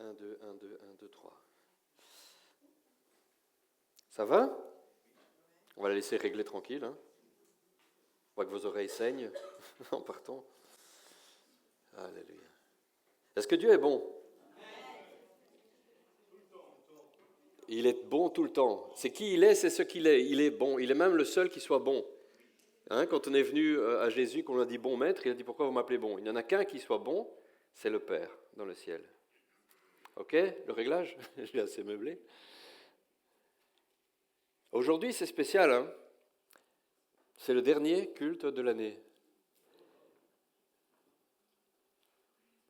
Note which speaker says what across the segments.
Speaker 1: 1, 2, 1, 2, 1, 2, 3. Ça va? On va la laisser régler tranquille. Hein. On voit que vos oreilles saignent en partant. Alléluia. Est-ce que Dieu est bon? Il est bon tout le temps. C'est qui il est, c'est ce qu'il est. Il est bon. Il est même le seul qui soit bon. Hein, quand on est venu à Jésus, qu'on lui a dit bon maître, il a dit pourquoi vous m'appelez bon? Il n'y en a qu'un qui soit bon, c'est le Père dans le ciel. Ok, le réglage? Je l'ai assez meublé. Aujourd'hui, c'est spécial. Hein, c'est le dernier culte de l'année.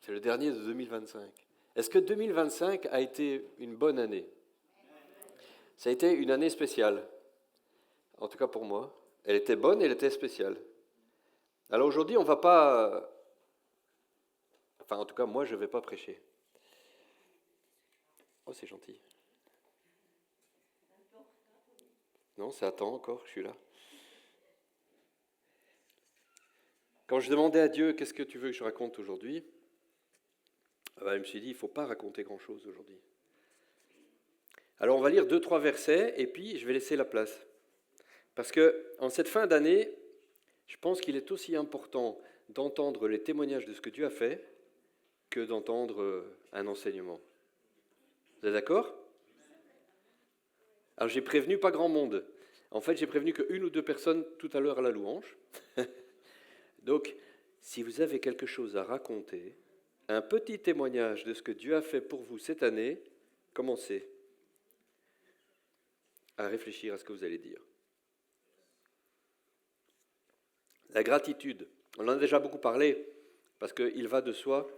Speaker 1: C'est le dernier de 2025. Est-ce que 2025 a été une bonne année? Ça a été une année spéciale. En tout cas pour moi. Elle était bonne et elle était spéciale. Alors aujourd'hui, on ne va pas... Enfin, en tout cas, moi, je ne vais pas prêcher. Oh, c'est gentil. Non, ça attend encore, je suis là. Quand je demandais à Dieu, qu'est-ce que tu veux que je raconte aujourd'hui? Il me suis dit, il ne faut pas raconter grand-chose aujourd'hui. Alors, on va lire 2-3 versets et puis je vais laisser la place. Parce qu'en cette fin d'année, je pense qu'il est aussi important d'entendre les témoignages de ce que Dieu a fait que d'entendre un enseignement. Vous êtes d'accord? Alors, j'ai prévenu pas grand monde. En fait, j'ai prévenu qu'une ou deux personnes tout à l'heure à la louange. Donc, si vous avez quelque chose à raconter, un petit témoignage de ce que Dieu a fait pour vous cette année, commencez à réfléchir à ce que vous allez dire. La gratitude, on en a déjà beaucoup parlé, parce qu'il va de soi,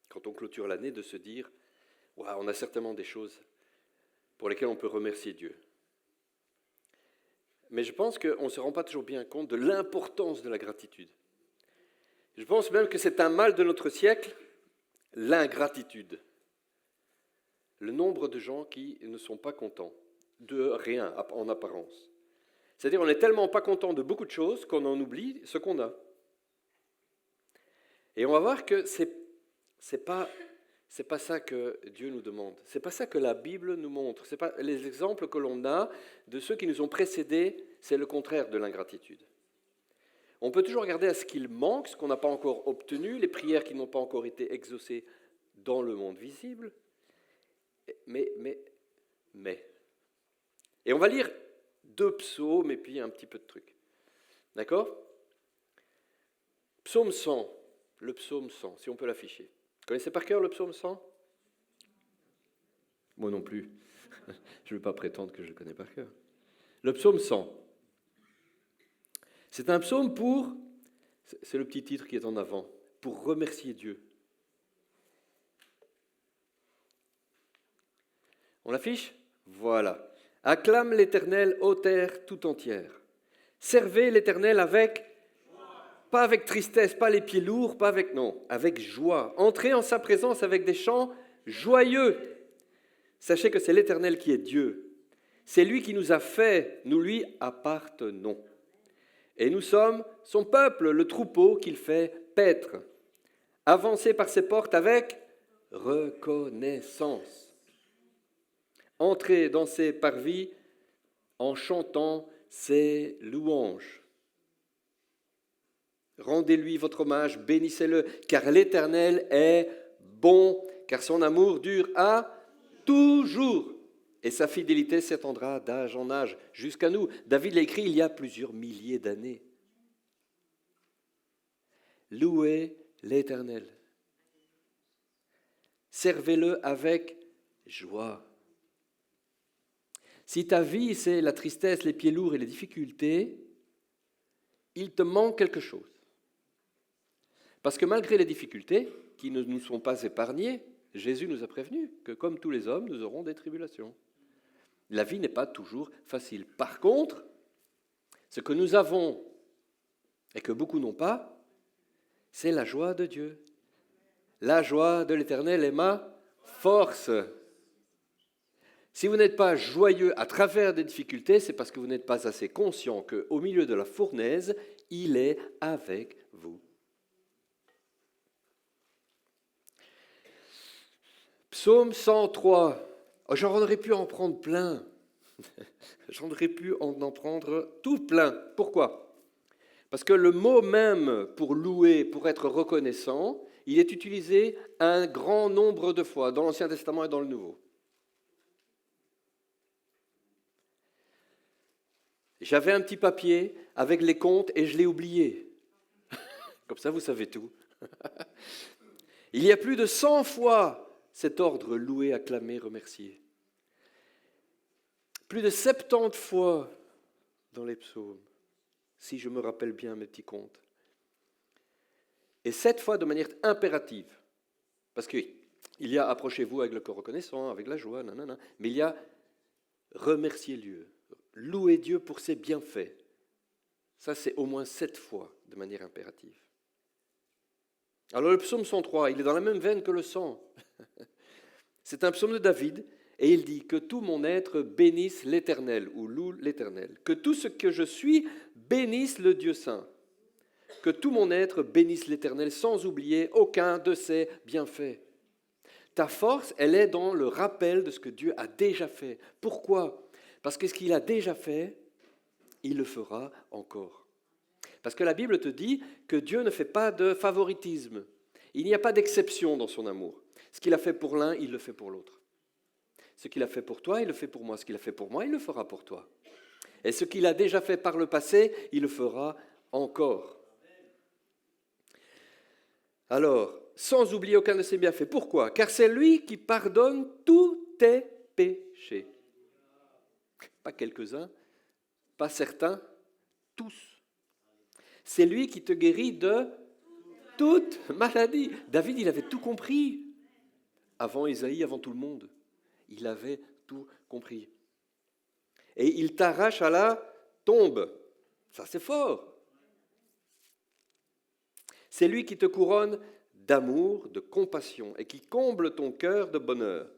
Speaker 1: quand on clôture l'année, de se dire « Waouh, on a certainement des choses pour lesquelles on peut remercier Dieu ». Mais je pense qu'on ne se rend pas toujours bien compte de l'importance de la gratitude. Je pense même que c'est un mal de notre siècle, l'ingratitude. Le nombre de gens qui ne sont pas contents de rien en apparence. C'est-à-dire on n'est tellement pas content de beaucoup de choses qu'on en oublie ce qu'on a. Et on va voir que c'est pas ça que Dieu nous demande. C'est pas ça que la Bible nous montre. C'est pas les exemples que l'on a de ceux qui nous ont précédés, c'est le contraire de l'ingratitude. On peut toujours regarder à ce qu'il manque, ce qu'on n'a pas encore obtenu, les prières qui n'ont pas encore été exaucées dans le monde visible. Mais. Et on va lire 2 psaumes et puis un petit peu de trucs. D'accord? Psaume 100, le psaume 100, si on peut l'afficher. Vous connaissez par cœur le psaume 100? Moi non plus. Je ne veux pas prétendre que je le connais par cœur. Le psaume 100. C'est un psaume pour, c'est le petit titre qui est en avant, pour remercier Dieu. On l'affiche? Voilà. Acclame l'Éternel, ô terre tout entière. Servez l'Éternel avec, pas avec tristesse, pas les pieds lourds, pas avec, non, avec joie. Entrez en sa présence avec des chants joyeux. Sachez que c'est l'Éternel qui est Dieu. C'est lui qui nous a fait, nous lui appartenons. Et nous sommes son peuple, le troupeau qu'il fait paître. Avancez par ses portes avec reconnaissance. Entrez dans ses parvis en chantant ses louanges. Rendez-lui votre hommage, bénissez-le, car l'Éternel est bon, car son amour dure à toujours. Et sa fidélité s'étendra d'âge en âge jusqu'à nous. David l'a écrit il y a plusieurs milliers d'années. Louez l'Éternel. Servez-le avec joie. Si ta vie, c'est la tristesse, les pieds lourds et les difficultés, il te manque quelque chose. Parce que malgré les difficultés, qui ne nous sont pas épargnées, Jésus nous a prévenus que comme tous les hommes, nous aurons des tribulations. La vie n'est pas toujours facile. Par contre, ce que nous avons et que beaucoup n'ont pas, c'est la joie de Dieu. La joie de l'Éternel est ma force. Si vous n'êtes pas joyeux à travers des difficultés, c'est parce que vous n'êtes pas assez conscient qu'au milieu de la fournaise, il est avec vous. Psaume 103. Oh, j'en aurais pu en prendre plein. J'en aurais pu en prendre tout plein. Pourquoi ? Parce que le mot même pour louer, pour être reconnaissant, il est utilisé un grand nombre de fois dans l'Ancien Testament et dans le Nouveau. J'avais un petit papier avec les comptes et je l'ai oublié. Comme ça, vous savez tout. Il y a plus de 100 fois cet ordre louer, acclamer, remercier. Plus de 70 fois dans les psaumes, si je me rappelle bien mes petits comptes. Et 7 fois de manière impérative. Parce qu'il y a approchez-vous avec le corps reconnaissant, avec la joie, nanana, mais il y a remercier Dieu, louer Dieu pour ses bienfaits. Ça, c'est au moins 7 fois de manière impérative. Alors le psaume 103, il est dans la même veine que le 100. C'est un psaume de David, et il dit « Que tout mon être bénisse l'Éternel » ou « loue l'Éternel ». « Que tout ce que je suis bénisse le Dieu saint ». Que tout mon être bénisse l'Éternel sans oublier aucun de ses bienfaits. Ta force, elle est dans le rappel de ce que Dieu a déjà fait. Pourquoi ? Parce que ce qu'il a déjà fait, il le fera encore. Parce que la Bible te dit que Dieu ne fait pas de favoritisme. Il n'y a pas d'exception dans son amour. Ce qu'il a fait pour l'un, il le fait pour l'autre. Ce qu'il a fait pour toi, il le fait pour moi. Ce qu'il a fait pour moi, il le fera pour toi. Et ce qu'il a déjà fait par le passé, il le fera encore. Alors, sans oublier aucun de ses bienfaits. Pourquoi ? Car c'est lui qui pardonne tous tes péchés. Pas quelques-uns, pas certains, tous. C'est lui qui te guérit de toute maladie. David, il avait tout compris. Avant Isaïe, avant tout le monde. Il avait tout compris. Et il t'arrache à la tombe. Ça, c'est fort. C'est lui qui te couronne d'amour, de compassion et qui comble ton cœur de bonheur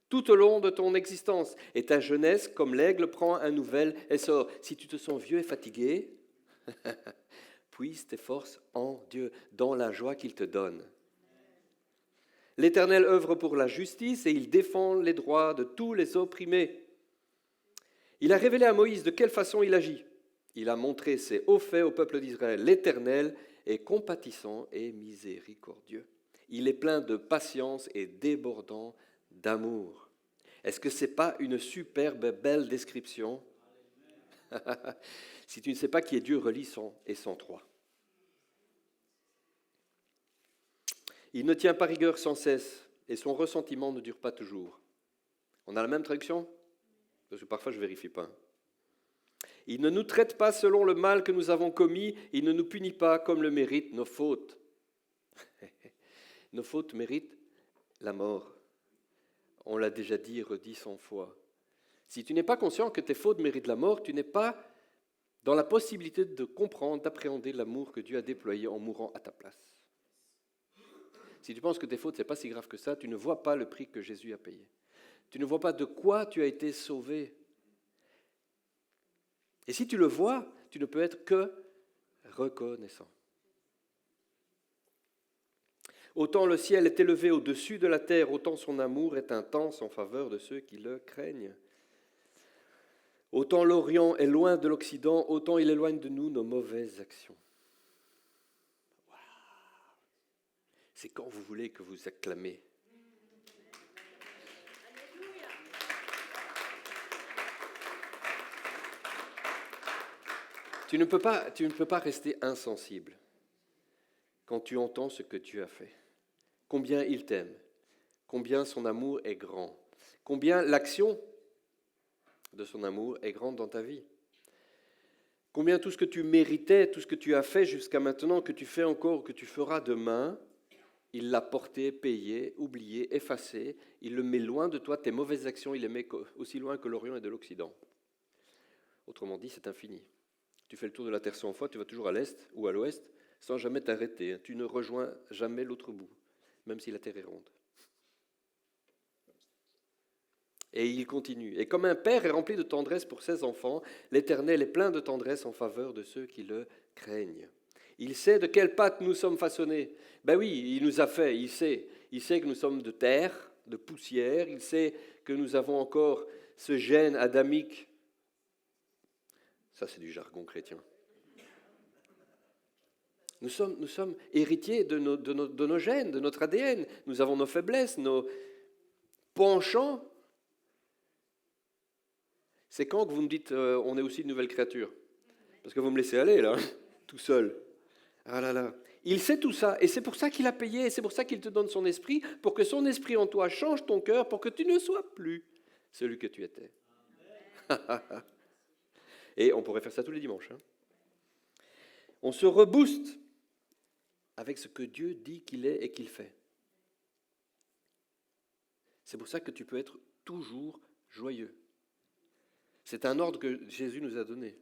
Speaker 1: tout au long de ton existence. Et ta jeunesse, comme l'aigle, prend un nouvel essor. Si tu te sens vieux et fatigué, puise tes forces en Dieu, dans la joie qu'il te donne. L'Éternel œuvre pour la justice et il défend les droits de tous les opprimés. Il a révélé à Moïse de quelle façon il agit. Il a montré ses hauts faits au peuple d'Israël. L'Éternel est compatissant et miséricordieux. Il est plein de patience et débordant d'amour. Est-ce que ce n'est pas une superbe, belle description ? Si tu ne sais pas qui est Dieu, relis 100 et 103. Il ne tient pas rigueur sans cesse et son ressentiment ne dure pas toujours. On a la même traduction ? Parce que parfois je ne vérifie pas. Il ne nous traite pas selon le mal que nous avons commis, il ne nous punit pas comme le méritent nos fautes. Nos fautes méritent la mort. On l'a déjà dit et redit 100 fois. Si tu n'es pas conscient que tes fautes méritent la mort, tu n'es pas dans la possibilité de comprendre, d'appréhender l'amour que Dieu a déployé en mourant à ta place. Si tu penses que tes fautes, ce n'est pas si grave que ça, tu ne vois pas le prix que Jésus a payé. Tu ne vois pas de quoi tu as été sauvé. Et si tu le vois, tu ne peux être que reconnaissant. Autant le ciel est élevé au-dessus de la terre, autant son amour est intense en faveur de ceux qui le craignent. Autant l'Orient est loin de l'Occident, autant il éloigne de nous nos mauvaises actions. Wow. C'est quand vous voulez que vous acclamez. Tu ne peux pas rester insensible quand tu entends ce que Dieu a fait. Combien il t'aime, combien son amour est grand, combien l'action de son amour est grande dans ta vie. Combien tout ce que tu méritais, tout ce que tu as fait jusqu'à maintenant, que tu fais encore, que tu feras demain, il l'a porté, payé, oublié, effacé, il le met loin de toi, tes mauvaises actions, il les met aussi loin que l'Orient et de l'Occident. Autrement dit, c'est infini. Tu fais le tour de la Terre 100 fois, tu vas toujours à l'Est ou à l'Ouest, sans jamais t'arrêter. Tu ne rejoins jamais l'autre bout, même si la Terre est ronde. Et il continue. Et comme un père est rempli de tendresse pour ses enfants, l'Éternel est plein de tendresse en faveur de ceux qui le craignent. Il sait de quelle pâte nous sommes façonnés. Ben oui, il nous a fait, il sait que nous sommes de terre, de poussière. Il sait que nous avons encore ce gène adamique. Ça, c'est du jargon chrétien. Nous sommes héritiers de nos gènes, de notre ADN. Nous avons nos faiblesses, nos penchants. C'est quand que vous me dites on est aussi une nouvelle créature? Parce que vous me laissez aller là, tout seul. Ah là là. Il sait tout ça, et c'est pour ça qu'il a payé, et c'est pour ça qu'il te donne son esprit, pour que son esprit en toi change ton cœur, pour que tu ne sois plus celui que tu étais. Et on pourrait faire ça tous les dimanches. Hein. On se rebooste avec ce que Dieu dit qu'il est et qu'il fait. C'est pour ça que tu peux être toujours joyeux. C'est un ordre que Jésus nous a donné.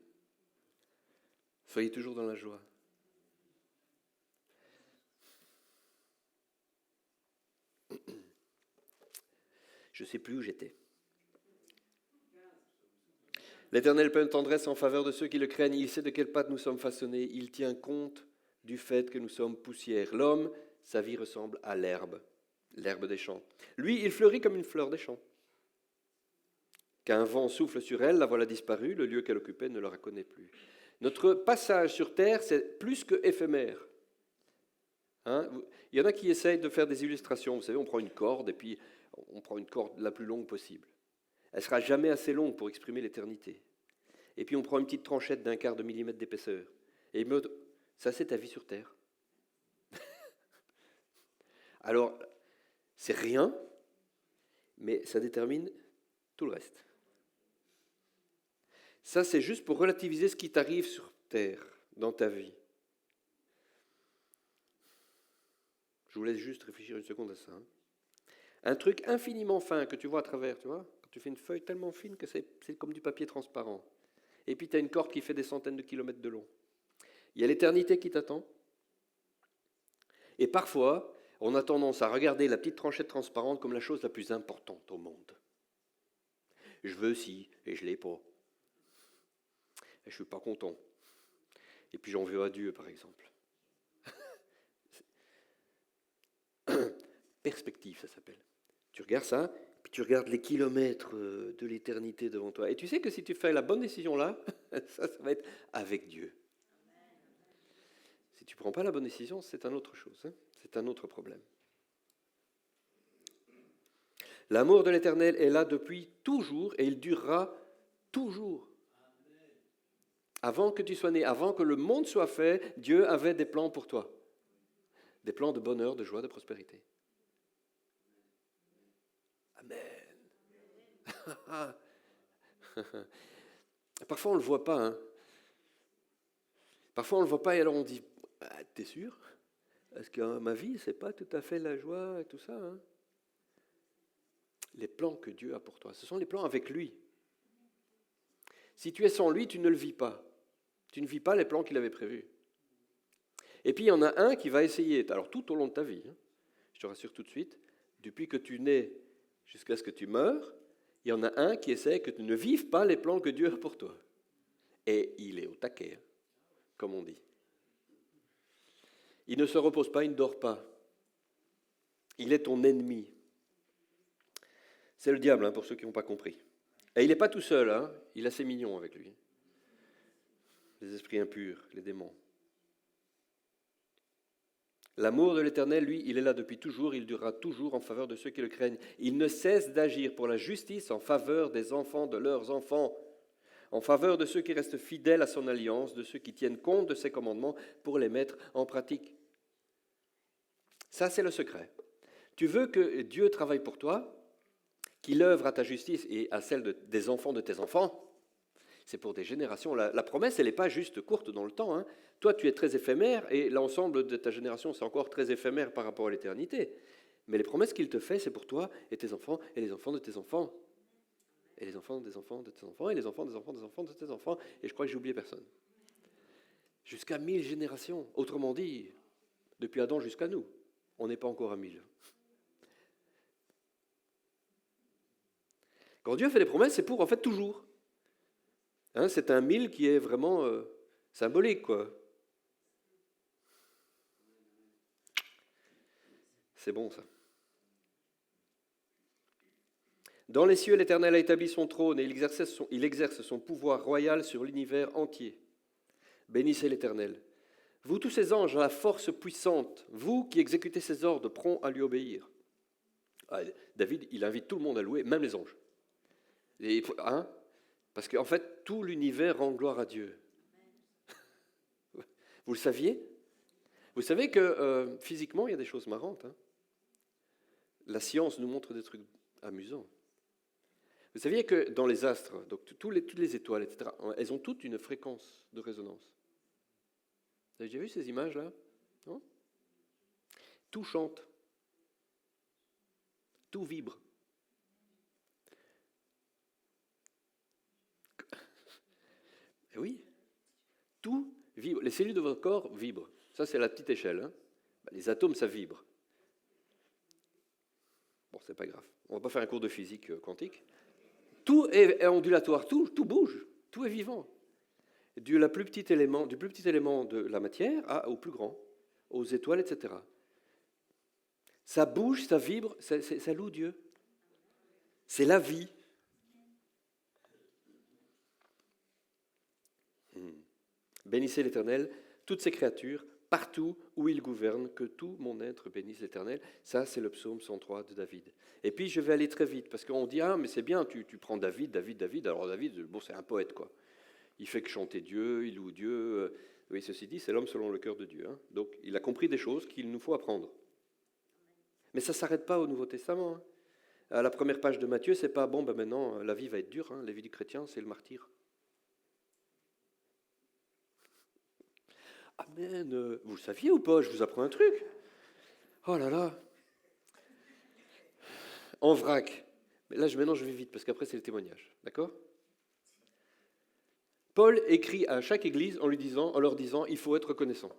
Speaker 1: Soyez toujours dans la joie. Je ne sais plus où j'étais. L'Éternel plein de tendresse en faveur de ceux qui le craignent. Il sait de quelle pâte nous sommes façonnés. Il tient compte du fait que nous sommes poussière. L'homme, sa vie ressemble à l'herbe des champs. Lui, il fleurit comme une fleur des champs. Qu'un vent souffle sur elle, la voilà disparue, le lieu qu'elle occupait ne la reconnaît plus. Notre passage sur terre, c'est plus que éphémère. Hein? Il y en a qui essayent de faire des illustrations. Vous savez, on prend une corde et puis on prend une corde la plus longue possible. Elle ne sera jamais assez longue pour exprimer l'éternité. Et puis on prend une petite tranchette d'1/4 de millimètre d'épaisseur. Et ça c'est ta vie sur terre. Alors, c'est rien, mais ça détermine tout le reste. Ça c'est juste pour relativiser ce qui t'arrive sur terre, dans ta vie. Je vous laisse juste réfléchir une seconde à ça. Hein. Un truc infiniment fin que tu vois à travers, tu vois, quand tu fais une feuille tellement fine que c'est comme du papier transparent. Et puis tu as une corde qui fait des centaines de kilomètres de long. Il y a l'éternité qui t'attend. Et parfois, on a tendance à regarder la petite tranchette transparente comme la chose la plus importante au monde. Je veux ci, et je ne l'ai pas. Et je ne suis pas content. Et puis j'en veux à Dieu, par exemple. Perspective, ça s'appelle. Tu regardes ça, puis tu regardes les kilomètres de l'éternité devant toi. Et tu sais que si tu fais la bonne décision là, ça va être avec Dieu. Si tu ne prends pas la bonne décision, c'est une autre chose. Hein, c'est un autre problème. L'amour de l'Éternel est là depuis toujours et il durera toujours. Avant que tu sois né, avant que le monde soit fait, Dieu avait des plans pour toi. Des plans de bonheur, de joie, de prospérité. Amen. Parfois on ne le voit pas. Hein. Parfois on ne le voit pas et alors on dit, ah, t'es sûr? Est-ce que ma vie, c'est pas tout à fait la joie et tout ça? Hein? Les plans que Dieu a pour toi, ce sont les plans avec lui. Si tu es sans lui, tu ne le vis pas. Tu ne vis pas les plans qu'il avait prévus. Et puis il y en a un qui va essayer, alors tout au long de ta vie, hein, je te rassure tout de suite, depuis que tu nais jusqu'à ce que tu meurs, il y en a un qui essaie que tu ne vives pas les plans que Dieu a pour toi. Et il est au taquet, hein, comme on dit. Il ne se repose pas, il ne dort pas. Il est ton ennemi. C'est le diable, hein, pour ceux qui n'ont pas compris. Et il n'est pas tout seul, hein, il a ses mignons avec lui. Les esprits impurs, les démons. L'amour de l'Éternel, lui, il est là depuis toujours, il durera toujours en faveur de ceux qui le craignent. Il ne cesse d'agir pour la justice en faveur des enfants de leurs enfants, en faveur de ceux qui restent fidèles à son alliance, de ceux qui tiennent compte de ses commandements pour les mettre en pratique. Ça, c'est le secret. Tu veux que Dieu travaille pour toi, qu'il œuvre à ta justice et à celle des enfants de tes enfants. C'est pour des générations. La promesse, elle n'est pas juste courte dans le temps. Hein. Toi, tu es très éphémère et l'ensemble de ta génération, c'est encore très éphémère par rapport à l'éternité. Mais les promesses qu'il te fait, c'est pour toi et tes enfants et les enfants de tes enfants. Et les enfants des enfants de tes enfants et les enfants des enfants des enfants de tes enfants. Et je crois que j'ai oublié personne. Jusqu'à 1000 générations. Autrement dit, depuis Adam jusqu'à nous. On n'est pas encore à 1000. Quand Dieu fait des promesses, c'est pour en fait toujours. Hein, c'est un 1000 qui est vraiment symbolique, quoi. C'est bon, ça. Dans les cieux, l'Éternel a établi son trône et il exerce son pouvoir royal sur l'univers entier. Bénissez l'Éternel. Vous tous ces anges à la force puissante, vous qui exécutez ses ordres, prompts à lui obéir. Ah, David, il invite tout le monde à louer, même les anges. Parce qu'en fait, tout l'univers rend gloire à Dieu. Vous le saviez? Vous savez que physiquement, il y a des choses marrantes. La science nous montre des trucs amusants. Vous saviez que dans les astres, donc toutes les étoiles, etc., elles ont toutes une fréquence de résonance. Vous avez déjà vu ces images-là? Non? Tout chante. Tout vibre. Et oui, tout vibre. Les cellules de votre corps vibrent. Ça, c'est la petite échelle. Les atomes, ça vibre. Bon, c'est pas grave. On va pas faire un cours de physique quantique. Tout est ondulatoire, tout bouge, tout est vivant. Du plus petit élément de la matière au plus grand, aux étoiles, etc. Ça bouge, ça vibre, ça loue Dieu. C'est la vie. Bénissez l'Éternel, toutes ses créatures, partout où il gouverne, que tout mon être bénisse l'Éternel. Ça, c'est le psaume 103 de David. Et puis, je vais aller très vite, parce qu'on dit, mais c'est bien, tu prends David. Alors David, bon, c'est un poète, quoi. Il fait que chanter Dieu, il loue Dieu. Oui, ceci dit, c'est l'homme selon le cœur de Dieu. Donc, il a compris des choses qu'il nous faut apprendre. Mais ça ne s'arrête pas au Nouveau Testament. À la première page de Matthieu, c'est pas, maintenant, la vie va être dure. La vie du chrétien, c'est le martyre. Amen. Vous le saviez ou pas? Je vous apprends un truc. Oh là là. En vrac. Mais là, maintenant, je vais vite, parce qu'après, c'est le témoignage. D'accord? Paul écrit à chaque église en leur disant, il faut être reconnaissant.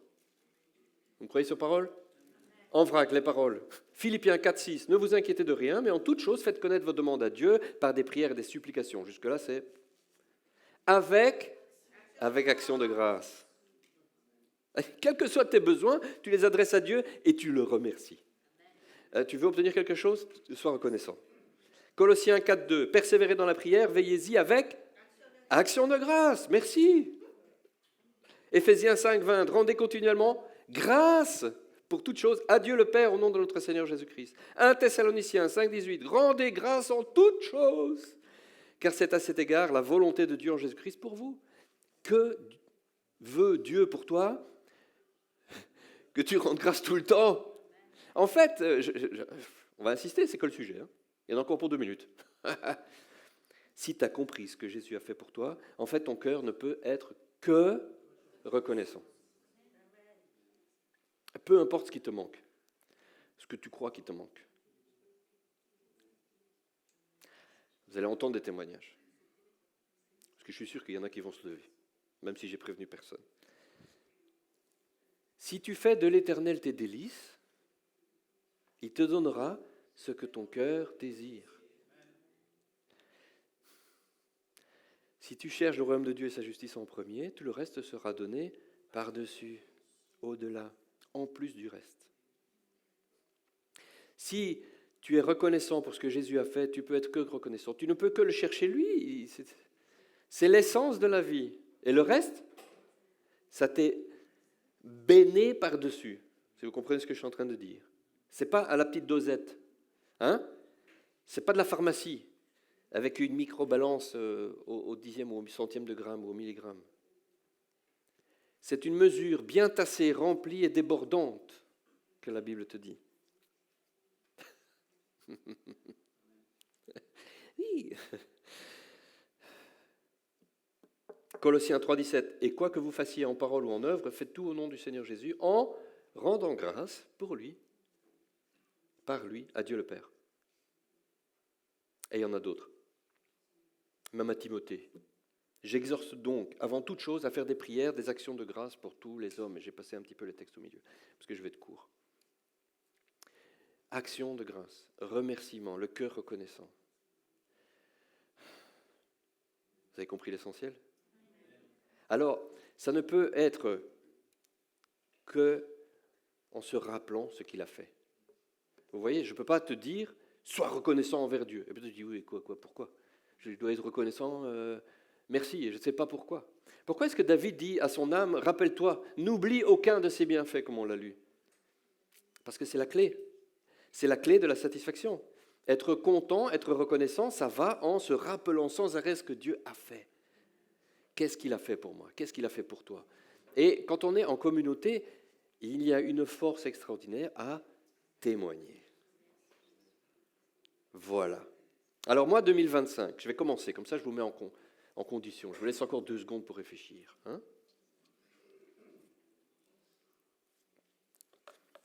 Speaker 1: Vous croyez sur parole? En vrac, les paroles. Philippiens 4,6, ne vous inquiétez de rien, mais en toute chose, faites connaître vos demandes à Dieu par des prières et des supplications. Jusque-là, c'est avec action de grâce. Quels que soient tes besoins, tu les adresses à Dieu et tu le remercies. Tu veux obtenir quelque chose? Sois reconnaissant. Colossiens 4,2, persévérez dans la prière, veillez-y avec action de grâce. Merci. Éphésiens 5,20, rendez continuellement grâce pour toutes choses à Dieu le Père au nom de notre Seigneur Jésus-Christ. 1 Thessaloniciens 5,18, rendez grâce en toutes choses, car c'est à cet égard la volonté de Dieu en Jésus-Christ pour vous. Que veut Dieu pour toi? Que tu rendes grâce tout le temps. En fait, on va insister, c'est que le sujet. Il y en a encore pour 2 minutes. Si tu as compris ce que Jésus a fait pour toi, en fait, ton cœur ne peut être que reconnaissant. Peu importe ce qui te manque, ce que tu crois qui te manque. Vous allez entendre des témoignages. Parce que je suis sûr qu'il y en a qui vont se lever, même si j'ai prévenu personne. Si tu fais de l'Éternel tes délices, il te donnera ce que ton cœur désire. Si tu cherches le royaume de Dieu et sa justice en premier, tout le reste sera donné par-dessus, au-delà, en plus du reste. Si tu es reconnaissant pour ce que Jésus a fait, tu peux être que reconnaissant. Tu ne peux que le chercher lui. C'est l'essence de la vie. Et le reste, ça t'est béné par-dessus. Si vous comprenez ce que je suis en train de dire. Ce n'est pas à la petite dosette. Ce n'est pas de la pharmacie avec une micro-balance au dixième ou au centième de gramme ou au milligramme. C'est une mesure bien tassée, remplie et débordante que la Bible te dit. Oui. Colossiens 3,17. Et quoi que vous fassiez en parole ou en œuvre, faites tout au nom du Seigneur Jésus en rendant grâce pour lui, par lui, à Dieu le Père. Et il y en a d'autres. Même à Timothée. J'exhorte donc, avant toute chose, à faire des prières, des actions de grâce pour tous les hommes. Et j'ai passé un petit peu les textes au milieu, parce que je vais être court. Action de grâce, remerciement, le cœur reconnaissant. Vous avez compris l'essentiel? Alors, ça ne peut être que en se rappelant ce qu'il a fait. Vous voyez, je ne peux pas te dire Sois reconnaissant envers Dieu. Et puis tu dis, oui, quoi, pourquoi? Je dois être reconnaissant, merci, et je ne sais pas pourquoi. Pourquoi est-ce que David dit à son âme, rappelle-toi, n'oublie aucun de ses bienfaits, comme on l'a lu? Parce que c'est la clé. C'est la clé de la satisfaction. Être content, être reconnaissant, ça va en se rappelant sans arrêt ce que Dieu a fait. Qu'est-ce qu'il a fait pour moi? Qu'est-ce qu'il a fait pour toi? Et quand on est en communauté, il y a une force extraordinaire à témoigner. Voilà. Alors moi, 2025, je vais commencer, comme ça je vous mets en condition. Je vous laisse encore 2 secondes pour réfléchir.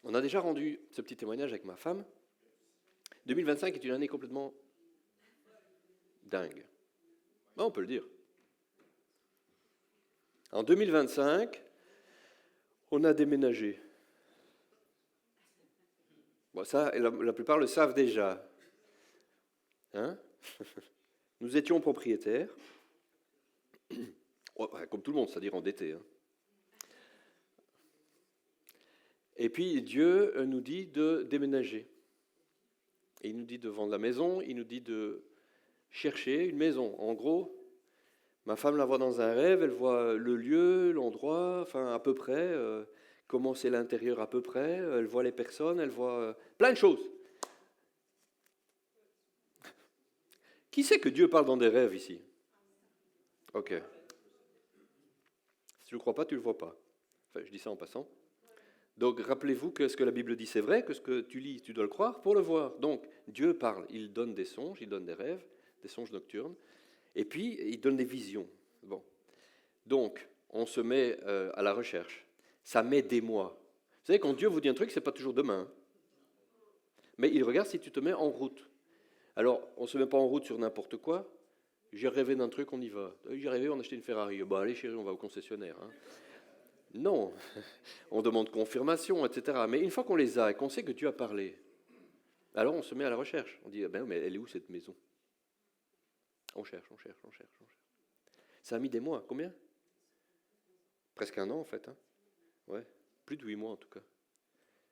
Speaker 1: On a déjà rendu ce petit témoignage avec ma femme. 2025 est une année complètement dingue. On peut le dire. En 2025, on a déménagé. Bon, ça, la plupart le savent déjà. Nous étions propriétaires, comme tout le monde, c'est-à-dire endettés. Et puis Dieu nous dit de déménager. Et il nous dit de vendre la maison, il nous dit de chercher une maison. En gros, ma femme la voit dans un rêve, elle voit le lieu, l'endroit, enfin à peu près, comment c'est l'intérieur à peu près, elle voit les personnes, elle voit plein de choses. Qui sait que Dieu parle dans des rêves ici? Ok. Si tu ne le crois pas, tu ne le vois pas. Enfin, je dis ça en passant. Donc, rappelez-vous que ce que la Bible dit, c'est vrai, que ce que tu lis, tu dois le croire pour le voir. Donc, Dieu parle, il donne des songes, il donne des rêves, des songes nocturnes, et puis il donne des visions. Bon. Donc, on se met à la recherche. Ça met des mois. Vous savez, quand Dieu vous dit un truc, ce n'est pas toujours demain. Mais il regarde si tu te mets en route. Alors, on ne se met pas en route sur n'importe quoi. J'ai rêvé d'un truc, on y va. J'ai rêvé, on a acheté une Ferrari. Bah, allez chérie, on va au concessionnaire. Non, on demande confirmation, etc. Mais une fois qu'on les a et qu'on sait que Dieu a parlé, alors on se met à la recherche. On dit, mais elle est où cette maison? On cherche. Ça a mis des mois. Combien? Presque 1 an en fait. Ouais, plus de 8 mois en tout cas.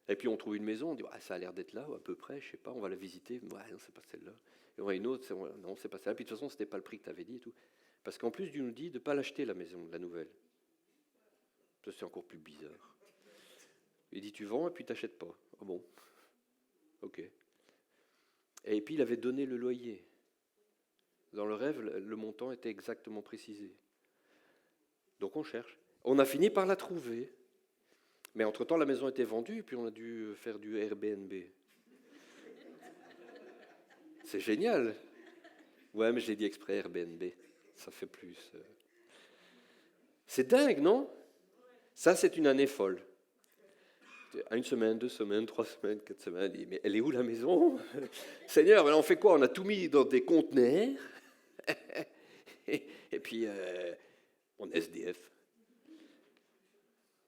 Speaker 1: Et puis on trouve une maison, on dit, ça a l'air d'être là, à peu près, je sais pas, on va la visiter. Ouais, non, c'est pas celle-là. Et on va une autre, non, c'est pas celle-là. Puis de toute façon, c'était pas le prix que tu avais dit et tout. Parce qu'en plus, Dieu nous dit de ne pas l'acheter la maison, la nouvelle. Ça, c'est encore plus bizarre. Il dit, tu vends et puis tu n'achètes pas. Oh bon, ok. Et puis il avait donné le loyer. Dans le rêve, le montant était exactement précisé. Donc on cherche. On a fini par la trouver. Mais entre-temps, la maison était vendue, puis on a dû faire du Airbnb. C'est génial. Ouais, mais j'ai dit exprès Airbnb. Ça fait plus. C'est dingue, non? Ça, c'est une année folle. 1 semaine, 2 semaines, 3 semaines, 4 semaines. Mais elle est où la maison? Seigneur, on fait quoi? On a tout mis dans des conteneurs. Et puis, on est SDF.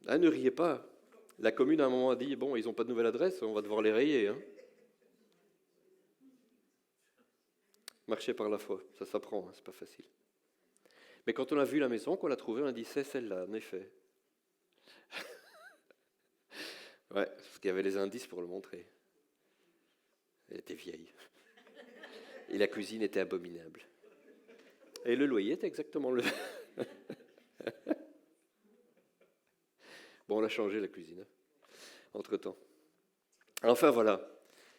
Speaker 1: Ne riez pas. La commune, à un moment, a dit, bon, ils n'ont pas de nouvelle adresse, on va devoir les rayer. Marcher par la foi, ça s'apprend, c'est pas facile. Mais quand on a vu la maison, qu'on l'a trouvée, on a dit, c'est celle-là, en effet. Ouais, parce qu'il y avait les indices pour le montrer. Elle était vieille. Et la cuisine était abominable. Et le loyer était exactement le... Bon, on l'a changé, la cuisine, entre-temps. Enfin, voilà.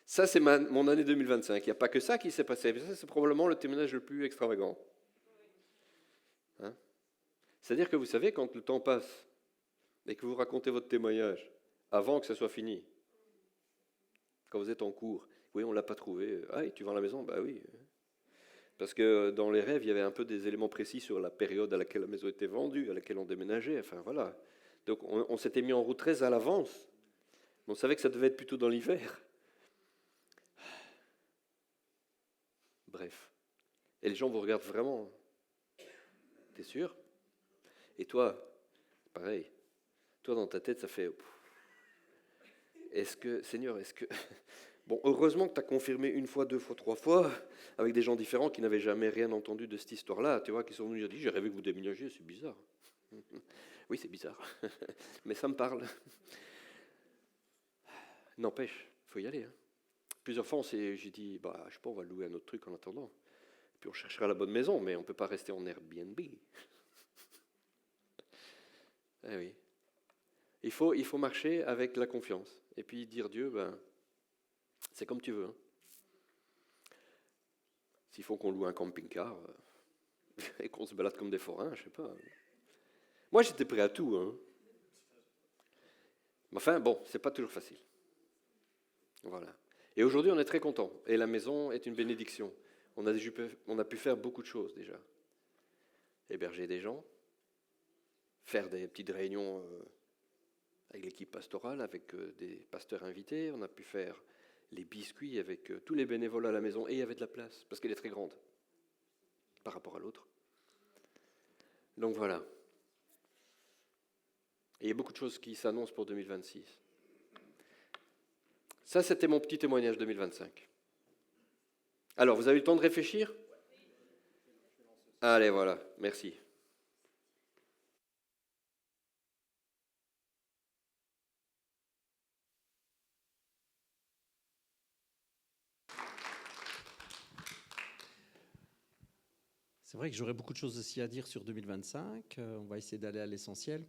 Speaker 1: Ça, c'est mon année 2025. Il n'y a pas que ça qui s'est passé. Ça, c'est probablement le témoignage le plus extravagant. C'est-à-dire que vous savez, quand le temps passe et que vous racontez votre témoignage avant que ça soit fini, quand vous êtes en cours, oui, on ne l'a pas trouvé. Ah, et tu vends la maison? Bah oui. Parce que dans les rêves, il y avait un peu des éléments précis sur la période à laquelle la maison était vendue, à laquelle on déménageait. Enfin, voilà. Donc, on s'était mis en route très à l'avance. On savait que ça devait être plutôt dans l'hiver. Bref. Et les gens vous regardent vraiment. T'es sûr? Et toi, pareil. Toi, dans ta tête, ça fait... Seigneur, est-ce que... Bon, heureusement que tu as confirmé 1 fois, 2 fois, 3 fois, avec des gens différents qui n'avaient jamais rien entendu de cette histoire-là, tu vois, qui sont venus dire, j'ai rêvé que vous déménagiez, c'est bizarre. Oui, c'est bizarre, mais ça me parle. N'empêche, il faut y aller. Plusieurs fois, j'ai dit, je sais pas, on va louer un autre truc en attendant. Puis on cherchera la bonne maison, mais on ne peut pas rester en Airbnb. Eh oui. Il faut marcher avec la confiance. Et puis dire Dieu, c'est comme tu veux. Hein. S'il faut qu'on loue un camping-car et qu'on se balade comme des forains, je sais pas. Moi, j'étais prêt à tout. Hein. Mais enfin, bon, c'est pas toujours facile. Voilà. Et aujourd'hui, on est très contents. Et la maison est une bénédiction. On a pu faire beaucoup de choses déjà. Héberger des gens, faire des petites réunions avec l'équipe pastorale, avec des pasteurs invités. On a pu faire les biscuits avec tous les bénévoles à la maison. Et il y avait de la place, parce qu'elle est très grande par rapport à l'autre. Donc voilà. Et il y a beaucoup de choses qui s'annoncent pour 2026. Ça, c'était mon petit témoignage 2025. Alors, vous avez eu le temps de réfléchir ? Allez, voilà, merci.
Speaker 2: C'est vrai que j'aurais beaucoup de choses aussi à dire sur 2025. On va essayer d'aller à l'essentiel.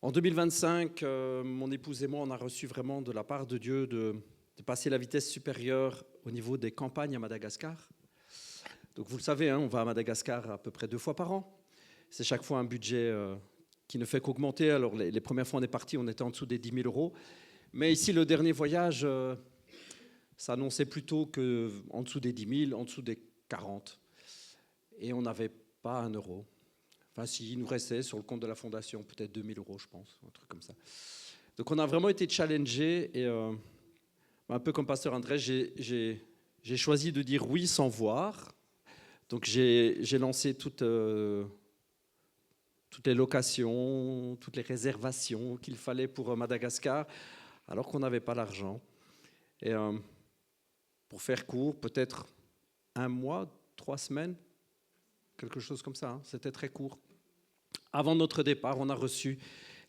Speaker 2: En 2025, mon épouse et moi, on a reçu vraiment de la part de Dieu de passer la vitesse supérieure au niveau des campagnes à Madagascar. Donc vous le savez, hein, on va à Madagascar à peu près 2 fois par an. C'est chaque fois un budget qui ne fait qu'augmenter. Alors les premières fois on est parti, on était en dessous des 10 000 euros. Mais ici, le dernier voyage, ça annonçait plutôt qu'en dessous des 10 000, en dessous des 40. Et on n'avait pas 1 euro. Enfin, s'il nous restait sur le compte de la fondation, peut-être 2 000 euros, je pense, un truc comme ça. Donc on a vraiment été challengés. Et un peu comme Pasteur André, j'ai choisi de dire oui sans voir. Donc j'ai lancé toutes les locations, toutes les réservations qu'il fallait pour Madagascar, alors qu'on n'avait pas l'argent. Et pour faire court, peut-être 1 mois, 3 semaines, quelque chose comme ça, hein. C'était très court. Avant notre départ, on a reçu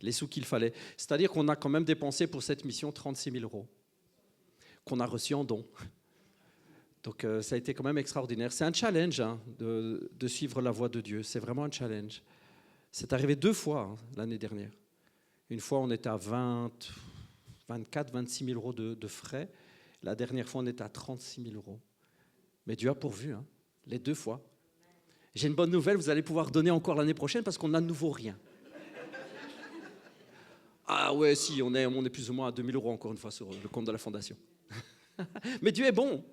Speaker 2: les sous qu'il fallait. C'est-à-dire qu'on a quand même dépensé pour cette mission 36 000 euros, qu'on a reçu en don. Donc ça a été quand même extraordinaire. C'est un challenge hein, de suivre la voie de Dieu. C'est vraiment un challenge. C'est arrivé 2 fois hein, l'année dernière. Une fois, on était à 24, 26 000 euros de frais. La dernière fois, on était à 36 000 euros. Mais Dieu a pourvu, hein, les 2 fois. J'ai une bonne nouvelle, vous allez pouvoir donner encore l'année prochaine parce qu'on n'a de nouveau rien. Ah ouais, si, on est plus ou moins à 2 000 euros encore une fois sur le compte de la fondation. Mais Dieu est bon.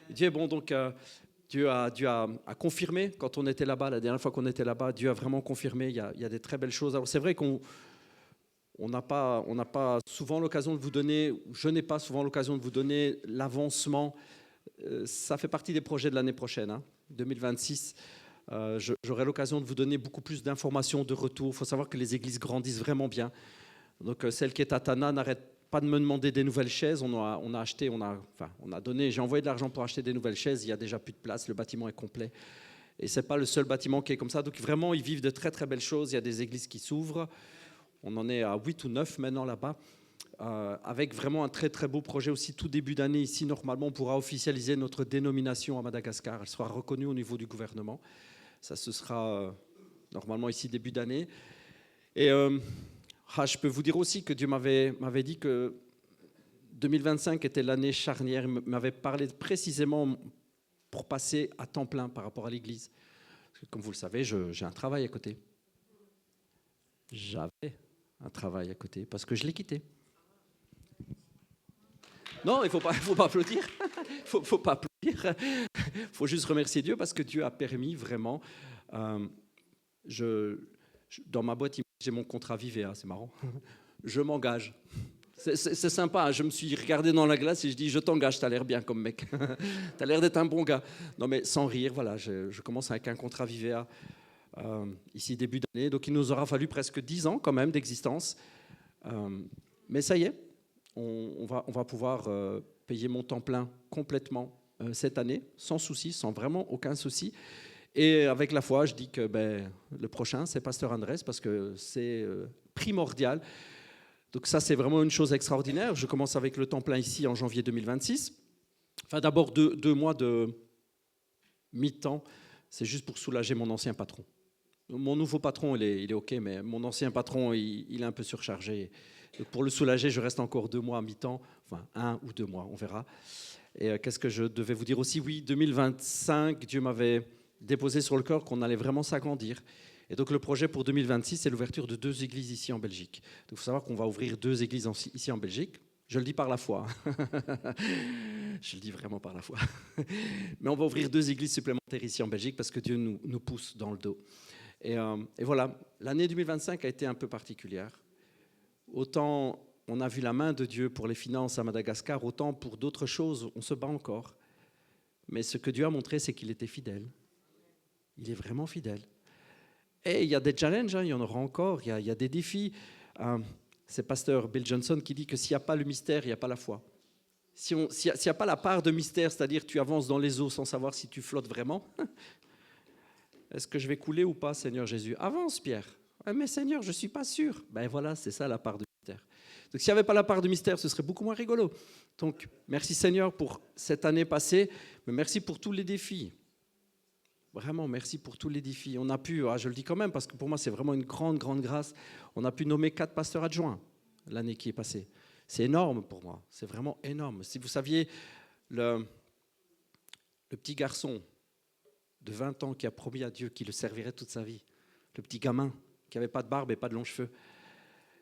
Speaker 2: Dieu est bon, donc Dieu a confirmé quand on était là-bas, la dernière fois qu'on était là-bas, Dieu a vraiment confirmé, il y a des très belles choses. Alors c'est vrai qu'on n'a pas souvent l'occasion de vous donner, je n'ai pas souvent l'occasion de vous donner l'avancement. Ça fait partie des projets de l'année prochaine, hein, 2026. J'aurai l'occasion de vous donner beaucoup plus d'informations, de retours. Il faut savoir que les églises grandissent vraiment bien. Donc celle qui est à Tana n'arrête pas de me demander des nouvelles chaises. On a donné, j'ai envoyé de l'argent pour acheter des nouvelles chaises. Il n'y a déjà plus de place, le bâtiment est complet. Et ce n'est pas le seul bâtiment qui est comme ça. Donc vraiment, ils vivent de très très belles choses. Il y a des églises qui s'ouvrent. On en est à 8 ou 9 maintenant là-bas. Avec vraiment un très très beau projet aussi tout début d'année ici. Normalement, on pourra officialiser notre dénomination à Madagascar. Elle sera reconnue au niveau du gouvernement. Ça, ce sera normalement ici début d'année. Et je peux vous dire aussi que Dieu m'avait dit que 2025 était l'année charnière. Il m'avait parlé précisément pour passer à temps plein par rapport à l'Église. Parce que, comme vous le savez, j'ai un travail à côté. J'avais un travail à côté parce que je l'ai quitté. Non, il ne faut pas applaudir. Faut pas applaudir. Il faut juste remercier Dieu parce que Dieu a permis vraiment. Dans ma boîte, j'ai mon contrat Vivea, c'est marrant. Je m'engage. C'est sympa, hein. Je me suis regardé dans la glace et je dis, je t'engage, tu as l'air bien comme mec. Tu as l'air d'être un bon gars. Non mais sans rire, voilà, je commence avec un contrat Vivea ici début d'année. Donc il nous aura fallu presque 10 ans quand même d'existence. Mais ça y est, on va pouvoir payer mon temps plein complètement cette année, sans souci, sans vraiment aucun souci. Et avec la foi, je dis que le prochain, c'est Pasteur Andrés, parce que c'est primordial. Donc ça, c'est vraiment une chose extraordinaire. Je commence avec le temps plein ici en janvier 2026. Enfin, d'abord, 2 mois de mi-temps, c'est juste pour soulager mon ancien patron. Mon nouveau patron, il est OK, mais mon ancien patron, il est un peu surchargé. Donc pour le soulager, je reste encore 2 mois à mi-temps, enfin 1 ou 2 mois, on verra. Et qu'est-ce que je devais vous dire aussi? Oui, 2025, Dieu m'avait déposé sur le cœur qu'on allait vraiment s'agrandir. Et donc le projet pour 2026, c'est l'ouverture de 2 églises ici en Belgique. Donc il faut savoir qu'on va ouvrir 2 églises ici en Belgique. Je le dis par la foi. Je le dis vraiment par la foi. Mais on va ouvrir 2 églises supplémentaires ici en Belgique parce que Dieu nous pousse dans le dos. Et voilà, l'année 2025 a été un peu particulière. Autant on a vu la main de Dieu pour les finances à Madagascar, autant pour d'autres choses, on se bat encore. Mais ce que Dieu a montré, c'est qu'il était fidèle. Il est vraiment fidèle. Et il y a des challenges, il y en aura encore, il y a des défis. C'est pasteur Bill Johnson qui dit que s'il n'y a pas le mystère, il n'y a pas la foi. S'il n'y a pas la part de mystère, c'est-à-dire tu avances dans les eaux sans savoir si tu flottes vraiment, est-ce que je vais couler ou pas, Seigneur Jésus? Avance, Pierre. Mais Seigneur, je ne suis pas sûr. Ben voilà, c'est ça la part de mystère. Donc s'il n'y avait pas la part de mystère, ce serait beaucoup moins rigolo. Donc merci Seigneur pour cette année passée, mais merci pour tous les défis. Vraiment, merci pour tous les défis. On a pu, je le dis quand même, parce que pour moi, c'est vraiment une grande, grande grâce, on a pu nommer 4 pasteurs adjoints l'année qui est passée. C'est énorme pour moi, c'est vraiment énorme. Si vous saviez, le petit garçon de 20 ans qui a promis à Dieu qu'il le servirait toute sa vie, le petit gamin qui n'avait pas de barbe et pas de longs cheveux,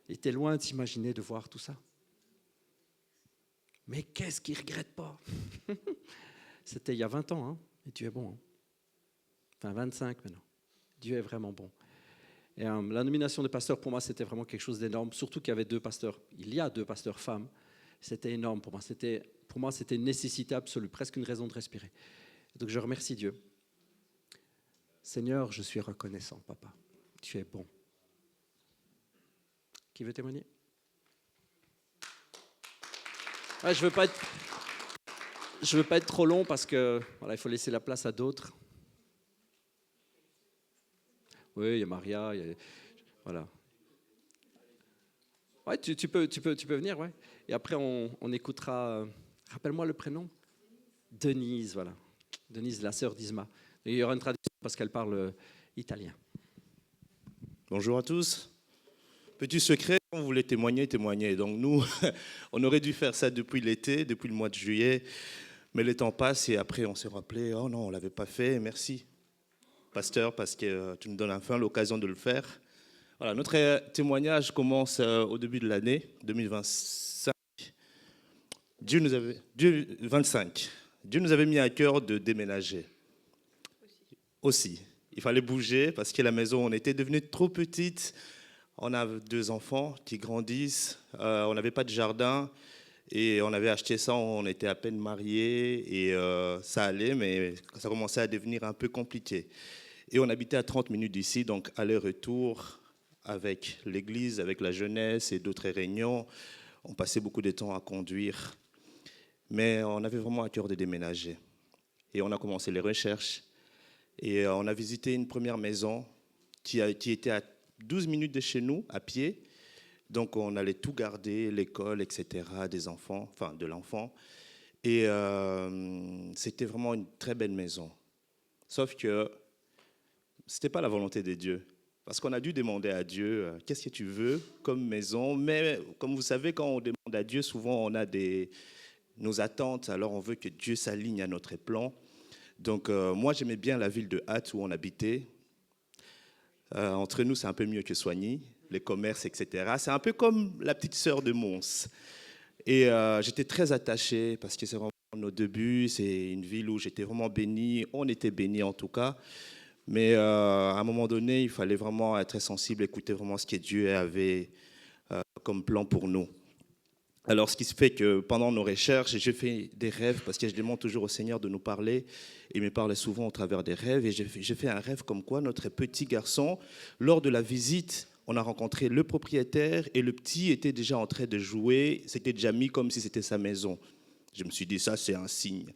Speaker 2: il était loin de s'imaginer de voir tout ça. Mais qu'est-ce qu'il ne regrette pas? C'était il y a 20 ans, hein, et Dieu est bon. Hein. Enfin 25 maintenant. Dieu est vraiment bon. Et la nomination de pasteur, pour moi, c'était vraiment quelque chose d'énorme, surtout qu'il y avait 2 pasteurs. Il y a 2 pasteurs femmes. C'était énorme pour moi. Pour moi, c'était une nécessité absolue, presque une raison de respirer. Donc je remercie Dieu. Seigneur, je suis reconnaissant, papa. Tu es bon. Qui veut témoigner? Je ne veux pas être trop long parce que voilà, il faut laisser la place à d'autres. Oui, il y a Maria, voilà. Ouais, tu peux venir, ouais. Et après, on écoutera. Rappelle-moi le prénom. Denise, voilà. Denise, la sœur d'Isma. Et il y aura une traduction parce qu'elle parle italien.
Speaker 3: Bonjour à tous. Petit secret, quand vous voulez témoigner. Donc nous, on aurait dû faire ça depuis l'été, depuis le mois de juillet. Mais le temps passe et après, on s'est rappelé, oh non, on ne l'avait pas fait. Merci, pasteur, parce que tu nous donnes enfin l'occasion de le faire. Voilà, notre témoignage commence au début de l'année 2025. Dieu nous avait mis à cœur de déménager. Aussi, il fallait bouger parce que la maison, on était devenue trop petite. On a 2 enfants qui grandissent. On n'avait pas de jardin et on avait acheté ça. On était à peine mariés et ça allait, mais ça commençait à devenir un peu compliqué. Et on habitait à 30 minutes d'ici, donc aller-retour avec l'église, avec la jeunesse et d'autres réunions. On passait beaucoup de temps à conduire. Mais on avait vraiment à cœur de déménager. Et on a commencé les recherches. Et on a visité une première maison qui était à 12 minutes de chez nous, à pied. Donc on allait tout garder, l'école, etc., des enfants, enfin de l'enfant. Et c'était vraiment une très belle maison. Sauf que ce n'était pas la volonté de Dieu. Parce qu'on a dû demander à Dieu, qu'est-ce que tu veux comme maison? Mais comme vous savez, quand on demande à Dieu, souvent on a nos attentes, alors on veut que Dieu s'aligne à notre plan. Donc moi, j'aimais bien la ville de Hatt où on habitait. Entre nous, c'est un peu mieux que Soigny, les commerces, etc. C'est un peu comme la petite sœur de Mons. Et j'étais très attaché parce que c'est vraiment nos débuts. C'est une ville où j'étais vraiment béni. On était bénis en tout cas. Mais à un moment donné, il fallait vraiment être sensible, écouter vraiment ce que Dieu avait comme plan pour nous. Alors, ce qui se fait que pendant nos recherches, j'ai fait des rêves parce que je demande toujours au Seigneur de nous parler. Il me parle souvent au travers des rêves. Et j'ai fait un rêve comme quoi notre petit garçon, lors de la visite, on a rencontré le propriétaire et le petit était déjà en train de jouer. C'était déjà mis comme si c'était sa maison. Je me suis dit, ça, c'est un signe.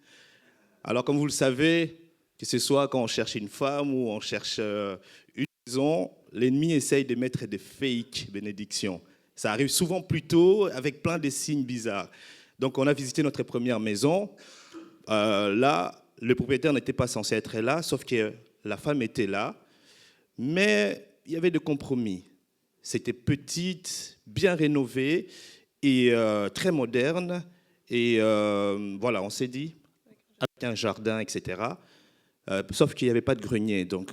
Speaker 3: Alors, comme vous le savez, que ce soit quand on cherche une femme ou on cherche une maison, l'ennemi essaye de mettre des fake bénédictions. Ça arrive souvent plus tôt avec plein de signes bizarres. Donc on a visité notre première maison. Là, le propriétaire n'était pas censé être là, sauf que la femme était là. Mais il y avait des compromis. C'était petite, bien rénovée et très moderne. Et voilà, on s'est dit, avec un jardin, etc. Sauf qu'il n'y avait pas de grenier. Donc,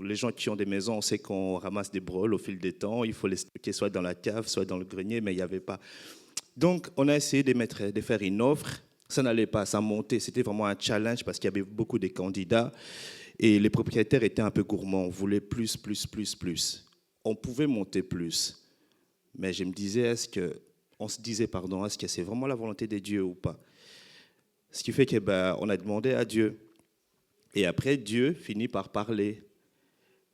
Speaker 3: les gens qui ont des maisons, on sait qu'on ramasse des brôles au fil des temps. Il faut les stocker soit dans la cave, soit dans le grenier, mais il n'y avait pas. Donc, on a essayé de faire une offre. Ça n'allait pas, ça montait. C'était vraiment un challenge parce qu'il y avait beaucoup de candidats. Et les propriétaires étaient un peu gourmands. On voulait plus. On pouvait monter plus. Mais je me disais, on se disait, est-ce que c'est vraiment la volonté de Dieu ou pas? Ce qui fait qu'on a demandé à Dieu. Et après, Dieu finit par parler.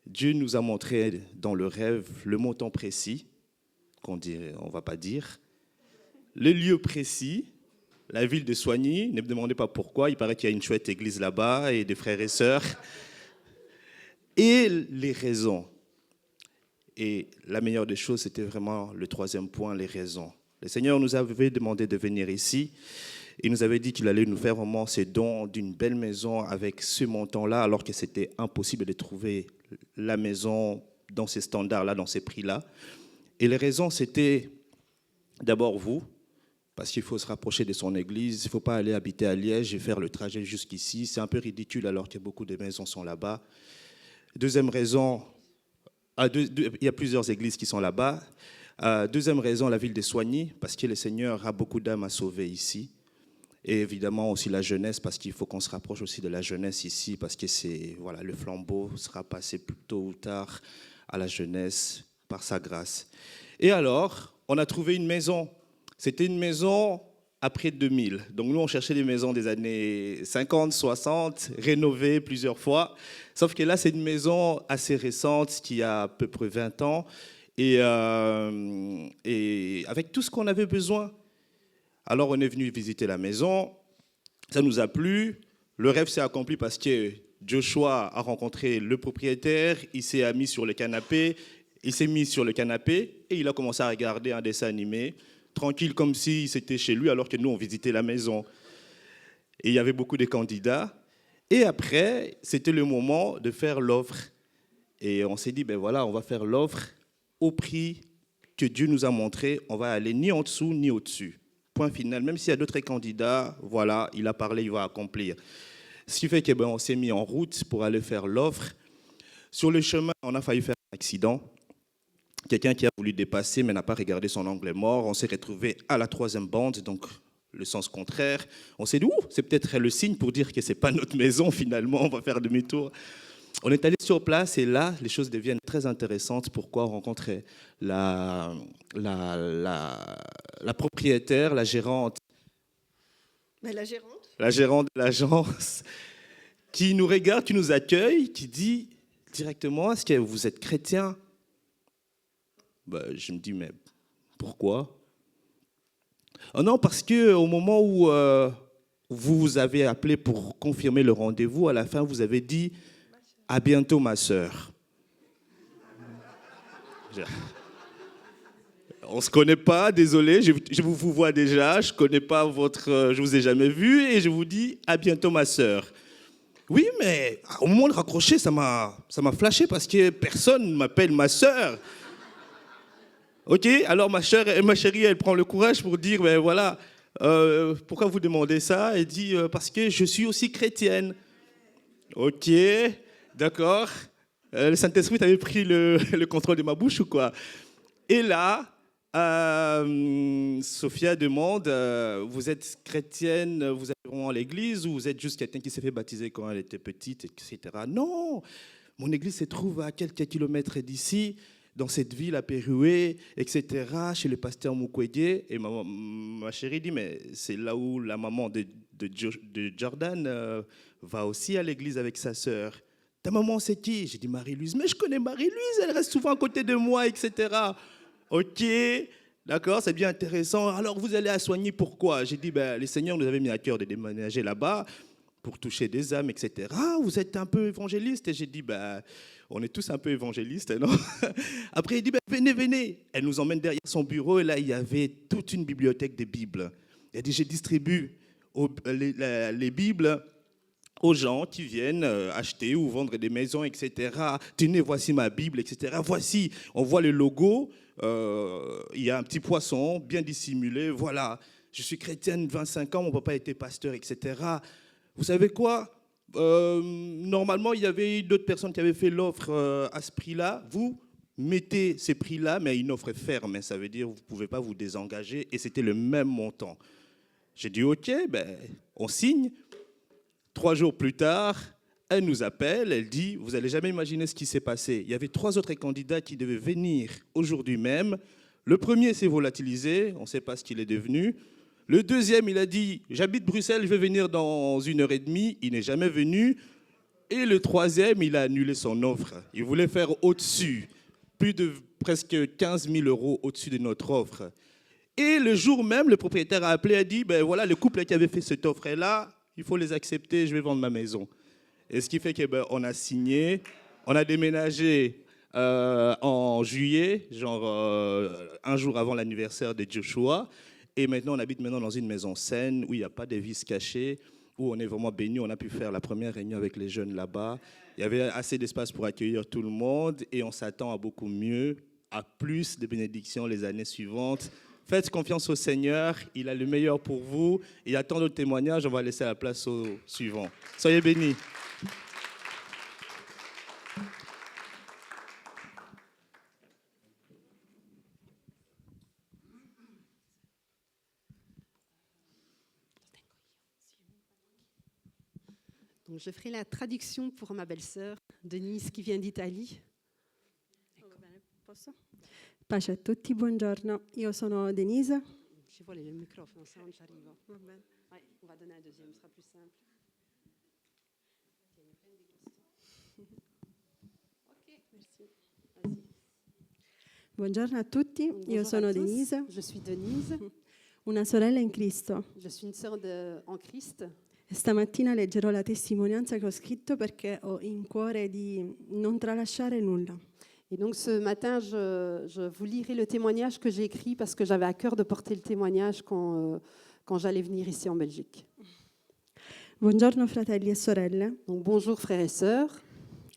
Speaker 3: Dieu nous a montré dans le rêve le montant précis, on ne va pas dire, le lieu précis, la ville de Soigny. Ne me demandez pas pourquoi, il paraît qu'il y a une chouette église là-bas et des frères et sœurs. Et les raisons. Et la meilleure des choses, c'était vraiment le troisième point, les raisons. Le Seigneur nous avait demandé de venir ici. Il nous avait dit qu'il allait nous faire vraiment ces dons d'une belle maison avec ce montant-là, alors que c'était impossible de trouver la maison dans ces standards-là, dans ces prix-là. Et les raisons, c'était d'abord vous, parce qu'il faut se rapprocher de son église. Il ne faut pas aller habiter à Liège et faire le trajet jusqu'ici. C'est un peu ridicule alors que beaucoup de maisons sont là-bas. Deuxième raison, il y a plusieurs églises qui sont là-bas. Deuxième raison, la ville de Soigny, parce que le Seigneur a beaucoup d'âmes à sauver ici. Et évidemment aussi la jeunesse, parce qu'il faut qu'on se rapproche aussi de la jeunesse ici, parce que le flambeau sera passé plus tôt ou tard à la jeunesse par sa grâce. Et alors, on a trouvé une maison. C'était une maison après 2000. Donc nous, on cherchait des maisons des années 50, 60, rénovées plusieurs fois. Sauf que là, c'est une maison assez récente, qui a à peu près 20 ans, et avec tout ce qu'on avait besoin. Alors, on est venu visiter la maison, ça nous a plu, le rêve s'est accompli parce que Joshua a rencontré le propriétaire, il s'est mis sur le canapé et il a commencé à regarder un dessin animé, tranquille comme si c'était chez lui alors que nous, on visitait la maison. Et il y avait beaucoup de candidats. Et après, c'était le moment de faire l'offre. Et on s'est dit, on va faire l'offre au prix que Dieu nous a montré, on va aller ni en dessous ni au-dessus. Point final, même s'il y a d'autres candidats, voilà, il a parlé, il va accomplir. Ce qui fait qu'on s'est mis en route pour aller faire l'offre. Sur le chemin, on a failli faire un accident. Quelqu'un qui a voulu dépasser mais n'a pas regardé son angle mort. On s'est retrouvé à la troisième bande, donc le sens contraire. On s'est dit, c'est peut-être le signe pour dire que ce n'est pas notre maison finalement, on va faire demi-tour. On est allé sur place et là, les choses deviennent très intéressantes. Pourquoi? On rencontrait la propriétaire, la gérante.
Speaker 4: La gérante?
Speaker 3: La gérante de l'agence qui nous regarde, qui nous accueille, qui dit directement, est-ce que vous êtes chrétien? Je me dis, mais pourquoi? Oh non, parce qu'au moment où vous avez appelé pour confirmer le rendez-vous, à la fin, vous avez dit, à bientôt, ma sœur. On ne se connaît pas, désolé, je vous vois déjà, je ne connais pas je vous ai jamais vu, et je vous dis, à bientôt, ma sœur. Oui, mais au moment de raccrocher, ça m'a flashé parce que personne ne m'appelle ma sœur. Ok, alors ma chérie, elle prend le courage pour dire, pourquoi vous demandez ça? Elle dit, parce que je suis aussi chrétienne. Ok, d'accord. Le Saint-Esprit avait pris le contrôle de ma bouche ou quoi? Et là, Sophia demande, vous êtes chrétienne, vous êtes vraiment à l'église ou vous êtes juste quelqu'un qui s'est fait baptiser quand elle était petite, etc. Non, mon église se trouve à quelques kilomètres d'ici, dans cette ville à Péroué, etc., chez le pasteur Mukwege. Et ma chérie dit, mais c'est là où la maman de Jordan va aussi à l'église avec sa sœur. Ta maman, c'est qui? J'ai dit Marie-Louise. Mais je connais Marie-Louise, elle reste souvent à côté de moi, etc. Ok, d'accord, c'est bien intéressant. Alors, vous allez à Soigny, pourquoi? J'ai dit, le Seigneur nous avait mis à cœur de déménager là-bas. pour toucher des âmes, etc. Ah, vous êtes un peu évangéliste? Et j'ai dit, on est tous un peu évangélistes, non? Après, il dit, venez, venez. Elle nous emmène derrière son bureau et là, il y avait toute une bibliothèque de Bibles. Elle dit, je distribue les Bibles aux gens qui viennent acheter ou vendre des maisons, etc. Tenez, voici ma Bible, etc. Voici, on voit le logo, il y a un petit poisson bien dissimulé, voilà. Je suis chrétienne, 25 ans, mon papa était pasteur, etc. Vous savez quoi? Normalement, il y avait d'autres personnes qui avaient fait l'offre à ce prix-là. Vous mettez ces prix-là, mais une offre ferme. Ça veut dire que vous ne pouvez pas vous désengager. Et c'était le même montant. J'ai dit, OK, on signe. 3 jours plus tard, elle nous appelle. Elle dit, vous n'allez jamais imaginer ce qui s'est passé. Il y avait 3 autres candidats qui devaient venir aujourd'hui même. Le premier s'est volatilisé. On ne sait pas ce qu'il est devenu. Le deuxième, il a dit, j'habite Bruxelles, je vais venir dans 1h30. Il n'est jamais venu. Et le troisième, il a annulé son offre. Il voulait faire au-dessus, plus de presque 15 000 € au-dessus de notre offre. Et le jour même, le propriétaire a appelé et a dit, voilà, le couple qui avait fait cette offre-là, il faut les accepter, je vais vendre ma maison. Et ce qui fait qu'on a signé, on a déménagé en juillet, un jour avant l'anniversaire de Joshua. Et maintenant, on habite dans une maison saine où il n'y a pas de vices cachés, où on est vraiment béni. On a pu faire la première réunion avec les jeunes là-bas. Il y avait assez d'espace pour accueillir tout le monde et on s'attend à beaucoup mieux, à plus de bénédictions les années suivantes. Faites confiance au Seigneur, il a le meilleur pour vous. Il y a tant d'autres témoignages, on va laisser la place au suivant. Soyez bénis.
Speaker 4: Donc, je ferai la traduction pour ma belle-sœur, Denise, qui vient d'Italie. Posso? Pace a tutti, buongiorno. Io sono Denise. Ci vuole il microfono, se non ci arrivo. Va bene. Ouais, on va donner un deuxième, ce sera plus simple. Ok, merci. Vas-y. Buongiorno a tutti, io sono Denise. Je suis Denise. Una sorella in Cristo. Je suis une sœur en Christ. Stamattina leggerò la testimonianza che ho scritto perché ho in cuore di non tralasciare nulla. Et donc ce matin, je vous lirai le témoignage que j'ai écrit parce que j'avais à cœur de porter le témoignage quand j'allais venir ici en Belgique. Buongiorno fratelli e sorelle. Donc bonjour frères et sœurs.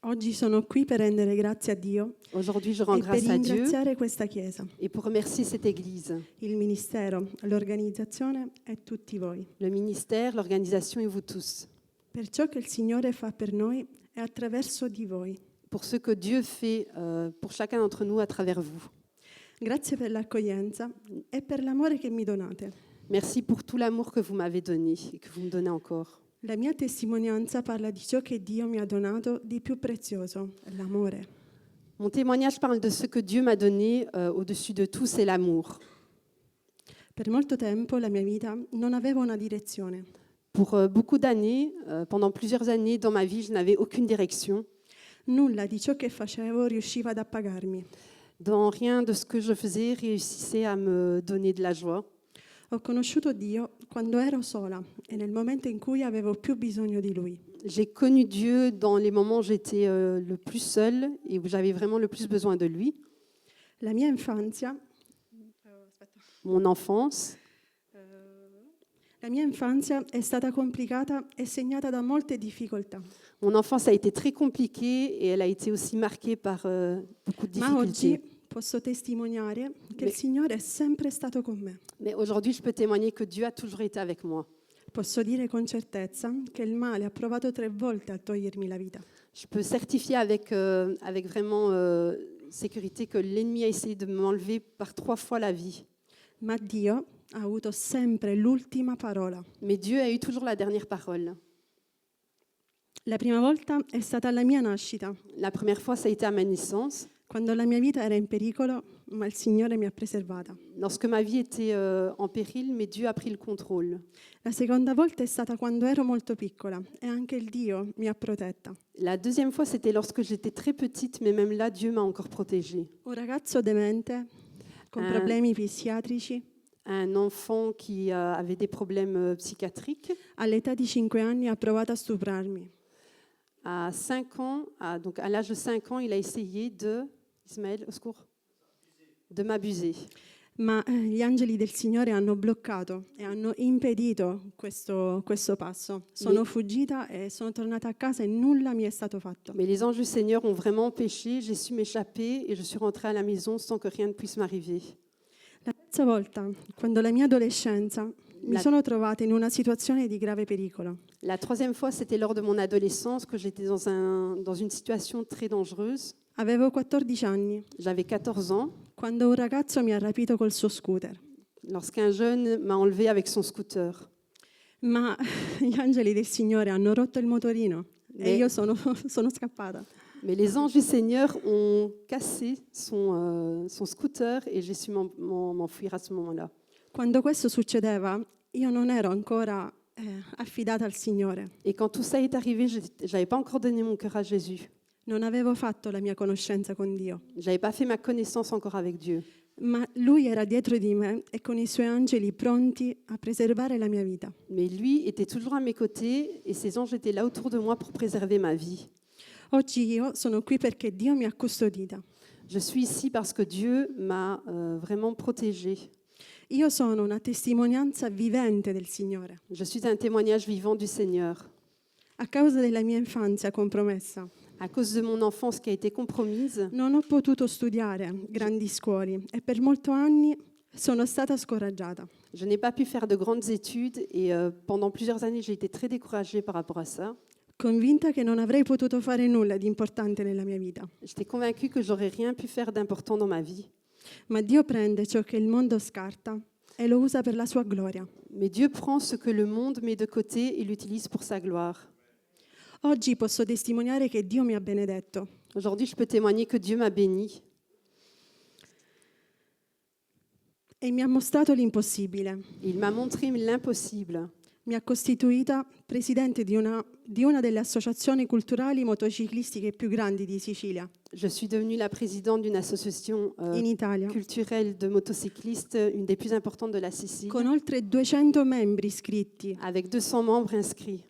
Speaker 4: Oggi sono qui per rendere grazie a Dio. Aujourd'hui, je rends grâce à Dieu questa chiesa. Et pour remercier cette église. Il ministero, l'organizzazione e tutti voi. Le ministère, l'organisation et vous tous. Per ciò che il Signore fa per noi e attraverso di voi. Pour ce que Dieu fait pour chacun d'entre nous à travers vous. Grazie per l'accoglienza e per l'amore che mi donate. Merci pour tout l'amour que vous m'avez donné et que vous me donnez encore. La mia testimonianza parla di ciò che Dio mi ha donato di più prezioso, l'amore. Mon témoignage parle de ce que Dieu m'a donné au-dessus de tout, c'est l'amour. Per molto tempo la mia vita non aveva una direzione. Pour beaucoup d'années, pendant plusieurs années dans ma vie, je n'avais aucune direction. Nulla di ciò che facevo riusciva ad appagarmi. Dans rien de ce que je faisais réussissait à me donner de la joie. Ho conosciuto Dio quando ero sola e nel momento in cui avevo più bisogno di Lui. J'ai connu Dieu dans les moments où j'étais le plus seule et où j'avais vraiment le plus besoin de lui. La mia infanzia, mon enfance. La mia infanzia è stata complicata e segnata da molte difficoltà. Mon enfance a été très compliquée et elle a été aussi marquée par beaucoup de difficultés. Ma oggi posso testimoniare che il Signore è sempre stato con me. Mais aujourd'hui, je peux témoigner que Dieu a toujours été avec moi. Posso dire con certezza che il male ha provato 3 volte a togliermi la vita. Je peux certifier avec vraiment sécurité que l'ennemi a essayé de m'enlever par 3 fois la vie. Ma Dio ha avuto sempre l'ultima parola. Mais Dieu a eu toujours la dernière parole. La prima volta è stata alla mia nascita. La première fois, ça a été à ma naissance. Quando la mia vita era in pericolo, ma il Signore mi ha preservata. Lorsque ma vie était en péril, mais Dieu a pris le contrôle. La seconda volta è stata quando ero molto piccola e anche il Dio mi ha protetta. La deuxième fois, c'était lorsque j'étais très petite, mais même là, Dieu m'a encore protégée. Un ragazzo demente, con problemi psichiatrici.
Speaker 5: un enfant qui avait des problèmes psychiatriques.
Speaker 4: All'età di 5 anni ha provato a stuprarmi.
Speaker 5: À 5 ans, donc à l'âge de 5 ans, il a essayé Ismaël, au secours, de m'abuser.
Speaker 4: Ma gli angeli del Signore hanno bloccato e hanno impedito questo passo. Sono fuggita e sono tornata a casa e nulla mi è stato fatto.
Speaker 5: Mais les anges du Seigneur ont vraiment empêché, j'ai su m'échapper et je suis rentrée à la maison sans que rien ne puisse m'arriver.
Speaker 4: La terza volta, quando la mia adolescenza, mi sono trovata in una situazione di grave pericolo.
Speaker 5: La troisième fois, c'était lors de mon adolescence que j'étais dans une situation très dangereuse.
Speaker 4: Avevo 14 anni,
Speaker 5: J'avais 14 ans,
Speaker 4: quando un ragazzo mi ha rapito col suo scooter.
Speaker 5: lorsqu'un jeune m'a enlevée avec son scooter.
Speaker 4: Ma gli angeli del Signore hanno rotto il motorino e io sono scappata.
Speaker 5: Mais les anges du Seigneur ont cassé son scooter et j'ai su m'enfuir à ce moment-là.
Speaker 4: Quando questo succedeva, io non ero ancora affidata al Signore.
Speaker 5: Et quand tout ça est arrivé, je n'avais pas encore donné mon cœur à Jésus.
Speaker 4: Non avevo fatto la mia conoscenza con Dio.
Speaker 5: Je n'avais pas fait ma connaissance encore avec Dieu.
Speaker 4: Ma Lui era dietro di me e con i Suoi angeli pronti a preservare la mia vita.
Speaker 5: Mais lui était toujours à mes côtés et ses anges étaient là autour de moi pour préserver ma vie.
Speaker 4: Oggi io sono qui perché Dio mi ha custodita.
Speaker 5: Je suis ici parce que Dieu m'a vraiment protégée.
Speaker 4: Io sono una testimonianza vivente del Signore.
Speaker 5: Je suis un témoignage vivant du Seigneur.
Speaker 4: A causa della mia infanzia compromessa,
Speaker 5: À cause de mon enfance qui a été compromise,
Speaker 4: non ho potuto studiare grandi scuole e per molti anni sono stata scoraggiata.
Speaker 5: je n'ai pas pu faire de grandes études et pendant plusieurs années, j'ai été très découragée par rapport à ça.
Speaker 4: Convinta che non avrei potuto fare nulla di importante nella mia vita.
Speaker 5: J'étais convaincue que j'aurais rien pu faire d'important dans ma vie.
Speaker 4: Ma Dio prende ciò che il mondo scarta e lo usa per la sua gloria.
Speaker 5: Mais Dieu prend ce que le monde met de côté et l'utilise pour sa gloire.
Speaker 4: Oggi posso testimoniare che Dio mi ha benedetto.
Speaker 5: Aujourd'hui, je peux témoigner que Dieu m'a bénie
Speaker 4: E mi ha mostrato l'impossibile.
Speaker 5: il m'a montré l'impossible.
Speaker 4: Mi ha costituita presidente di una delle associazioni culturali motociclistiche più grandi di Sicilia,
Speaker 5: Je suis devenue la présidente d'une association
Speaker 4: in Italia,
Speaker 5: culturelle de motocyclistes, une des plus importantes de la Sicile,
Speaker 4: con oltre 200 membri iscritti.
Speaker 5: avec 200 membres inscrits.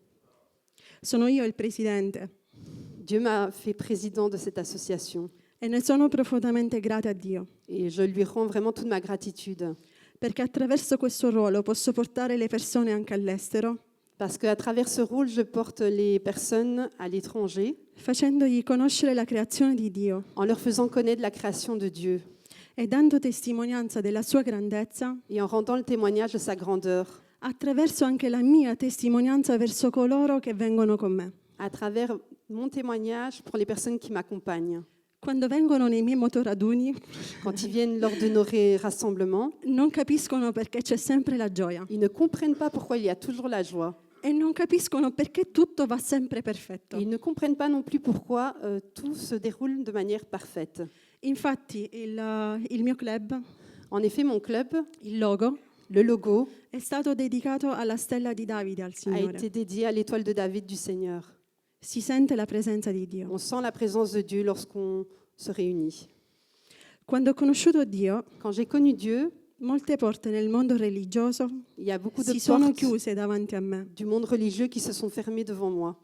Speaker 4: Sono io il presidente
Speaker 5: Dieu m'a fait président de cette association
Speaker 4: e ne sono profondamente grata a Dio,
Speaker 5: et je lui rends vraiment toute ma gratitude
Speaker 4: perché attraverso questo ruolo posso portare le persone anche all'estero,
Speaker 5: parce qu'à travers ce rôle, je porte les personnes à l'étranger
Speaker 4: facendogli conoscere la creazione di Dio
Speaker 5: en leur faisant connaître la création de Dieu
Speaker 4: e dando testimonianza della sua grandezza
Speaker 5: et en rendant le témoignage de sa grandeur
Speaker 4: attraverso anche la mia testimonianza verso coloro che vengono con me.
Speaker 5: à travers mon témoignage pour les personnes qui m'accompagnent.
Speaker 4: Quando vengono nei miei motoraduni
Speaker 5: Quand ils viennent lors de nos rassemblements,
Speaker 4: non capiscono perché c'è sempre la gioia
Speaker 5: ils ne comprennent pas pourquoi il y a toujours la joie.
Speaker 4: e non capiscono perché tutto va sempre perfetto.
Speaker 5: Et ils ne comprennent pas non plus pourquoi tout se déroule de manière parfaite.
Speaker 4: Infatti il mio club,
Speaker 5: En effet, mon club,
Speaker 4: il logo,
Speaker 5: le logo,
Speaker 4: è stato dedicato alla stella di Davide, al
Speaker 5: a
Speaker 4: Signore.
Speaker 5: été dédié à l'étoile de David du Seigneur.
Speaker 4: Si sente la presenza di Dio.
Speaker 5: On sent la présence de Dieu lorsqu'on se réunit.
Speaker 4: Quando ho conosciuto Dio,
Speaker 5: Quand j'ai connu Dieu,
Speaker 4: molte porte nel mondo religioso
Speaker 5: il y a beaucoup de
Speaker 4: si sono
Speaker 5: portes
Speaker 4: chiuse davanti a me.
Speaker 5: du monde religieux qui se sont fermées devant moi.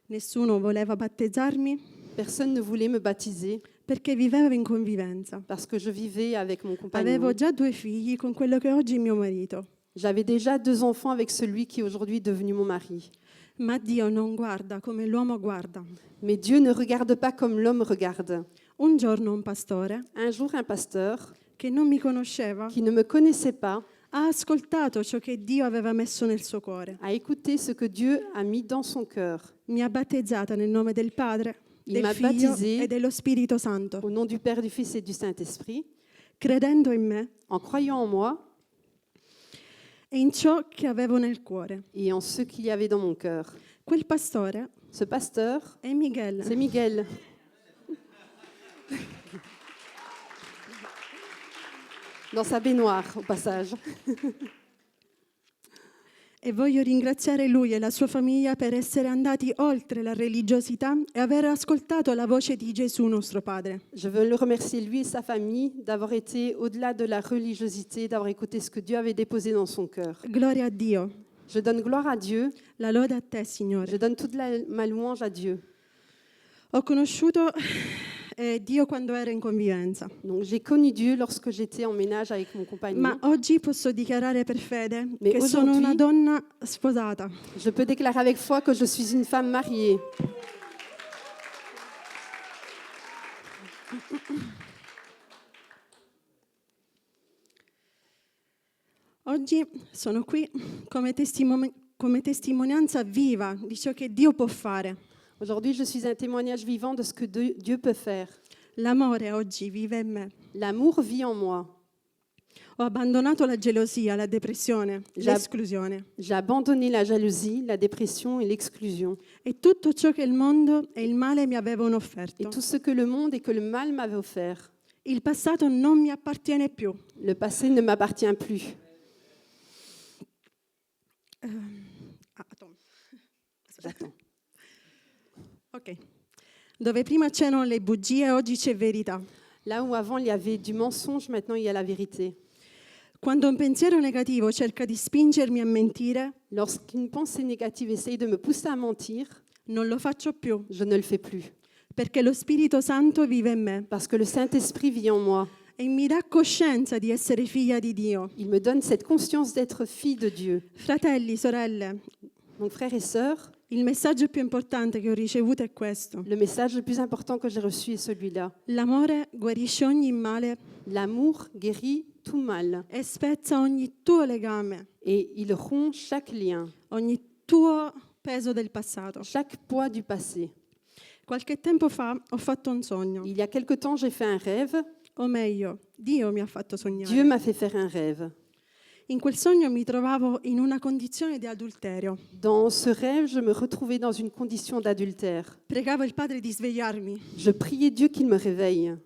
Speaker 4: Nessuno voleva battezzarmi
Speaker 5: Personne ne voulait me baptiser
Speaker 4: perché vivevo in convivenza.
Speaker 5: parce que je vivais avec mon compagnon.
Speaker 4: Avevo già 2 figli con quello che oggi è mio marito.
Speaker 5: J'avais déjà 2 enfants avec celui qui est aujourd'hui devenu mon mari.
Speaker 4: Ma Dio non guarda come l'uomo guarda.
Speaker 5: Mais Dieu ne regarde pas comme l'homme regarde.
Speaker 4: Un giorno un pastore
Speaker 5: Un jour, un pasteur
Speaker 4: che non mi conosceva
Speaker 5: qui ne me connaissait pas
Speaker 4: ha ascoltato ciò che Dio aveva messo nel suo cuore.
Speaker 5: a écouté ce que Dieu a mis dans son cœur.
Speaker 4: Mi ha battezzata nel nome del Padre,
Speaker 5: Il
Speaker 4: del
Speaker 5: m'a
Speaker 4: Figlio
Speaker 5: baptisé
Speaker 4: e dello Spirito Santo,
Speaker 5: Au nom du Père, du Fils et du Saint-Esprit,
Speaker 4: credendo in me
Speaker 5: en croyant en moi
Speaker 4: e in ciò che avevo nel cuore.
Speaker 5: et en ce qu'il y avait dans mon cœur.
Speaker 4: Quel pastore
Speaker 5: Ce pasteur,
Speaker 4: è Miguel.
Speaker 5: c'est Miguel. Dans sa baignoire, au passage.
Speaker 4: E voglio ringraziare lui e la sua famiglia per essere andati oltre la religiosità e aver ascoltato la voce di Gesù nostro Padre.
Speaker 5: Je veux le remercier, lui et sa famille, d'avoir été au-delà de la religiosité, d'avoir écouté ce que Dieu avait déposé dans son cœur.
Speaker 4: Gloria a Dio.
Speaker 5: Je donne gloire à Dieu,
Speaker 4: La lode a te,
Speaker 5: je
Speaker 4: Signore.
Speaker 5: donne toute ma louange à Dieu.
Speaker 4: Ho conosciuto Dio quando ero in convivenza,
Speaker 5: Donc j'ai connu Dieu lorsque j'étais en ménage avec mon compagnon.
Speaker 4: ma oggi posso dichiarare per fede
Speaker 5: Mais
Speaker 4: che sono
Speaker 5: aujourd'hui-
Speaker 4: una donna sposata.
Speaker 5: Je peux déclarer avec foi que je suis une femme mariée.
Speaker 4: Oggi sono qui come testimonianza viva di ciò che Dio può fare.
Speaker 5: Aujourd'hui, je suis un témoignage vivant de ce que Dieu peut faire.
Speaker 4: L'amore oggi vive in me.
Speaker 5: L'amour vit en moi.
Speaker 4: Ho abbandonato la gelosia, la depressione, l'esclusione
Speaker 5: J'ai abandonné la jalousie, la dépression et l'exclusion.
Speaker 4: e tutto ciò che il mondo e il male mi avevano
Speaker 5: Et
Speaker 4: offerto.
Speaker 5: tout ce que le monde et que le mal m'avaient offert.
Speaker 4: Il passato non mi appartiene più.
Speaker 5: Le passé ne m'appartient plus. J'attends.
Speaker 4: Ok. Dove prima c'erano le bugie, oggi c'è verità.
Speaker 5: Là où avant il y avait du mensonge, maintenant il y a la vérité.
Speaker 4: Quando un pensiero negativo cerca di spingermi a mentire,
Speaker 5: Lorsqu'une pensée négative essaye de me pousser à mentir,
Speaker 4: non lo faccio più,
Speaker 5: je ne le fais plus.
Speaker 4: perché lo Spirito Santo vive in me
Speaker 5: Parce que le Saint-Esprit vit en moi.
Speaker 4: e mi dà coscienza di essere figlia di Dio.
Speaker 5: Il me donne cette conscience d'être fille de Dieu.
Speaker 4: Fratelli, sorelle,
Speaker 5: Donc frères et sœurs,
Speaker 4: il messaggio più importante che ho ricevuto è questo.
Speaker 5: le message le plus important que j'ai reçu est celui-là.
Speaker 4: L'amore guarisce ogni male
Speaker 5: L'amour guérit tout mal
Speaker 4: e spezza ogni tuo legame,
Speaker 5: et il rompt chaque lien,
Speaker 4: ogni tuo peso del passato.
Speaker 5: chaque poids du passé.
Speaker 4: Qualche tempo fa ho fatto un sogno,
Speaker 5: Il y a quelque temps, j'ai fait un rêve.
Speaker 4: o meglio, Dio mi ha fatto
Speaker 5: Dieu
Speaker 4: sognare.
Speaker 5: m'a fait faire un rêve.
Speaker 4: In quel sogno mi trovavo in una condizione di adulterio.
Speaker 5: Dans ce rêve, je me retrouvais dans une condition d'adultère.
Speaker 4: Pregavo il Padre di svegliarmi.
Speaker 5: Je priais Dieu qu'il me réveille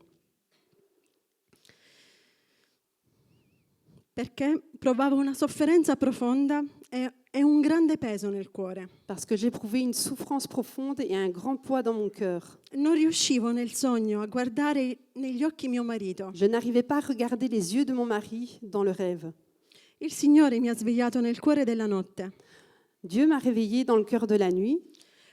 Speaker 4: Perché provavo una sofferenza profonda e un grande peso nel cuore.
Speaker 5: parce que j'éprouvais une souffrance profonde et un grand poids dans mon cœur.
Speaker 4: Non riuscivo nel sogno a guardare negli occhi mio marito.
Speaker 5: Je n'arrivais pas à regarder les yeux de mon mari dans le rêve.
Speaker 4: Il Signore mi ha svegliato nel cuore della notte,
Speaker 5: Dieu m'a réveillée dans le cœur de la nuit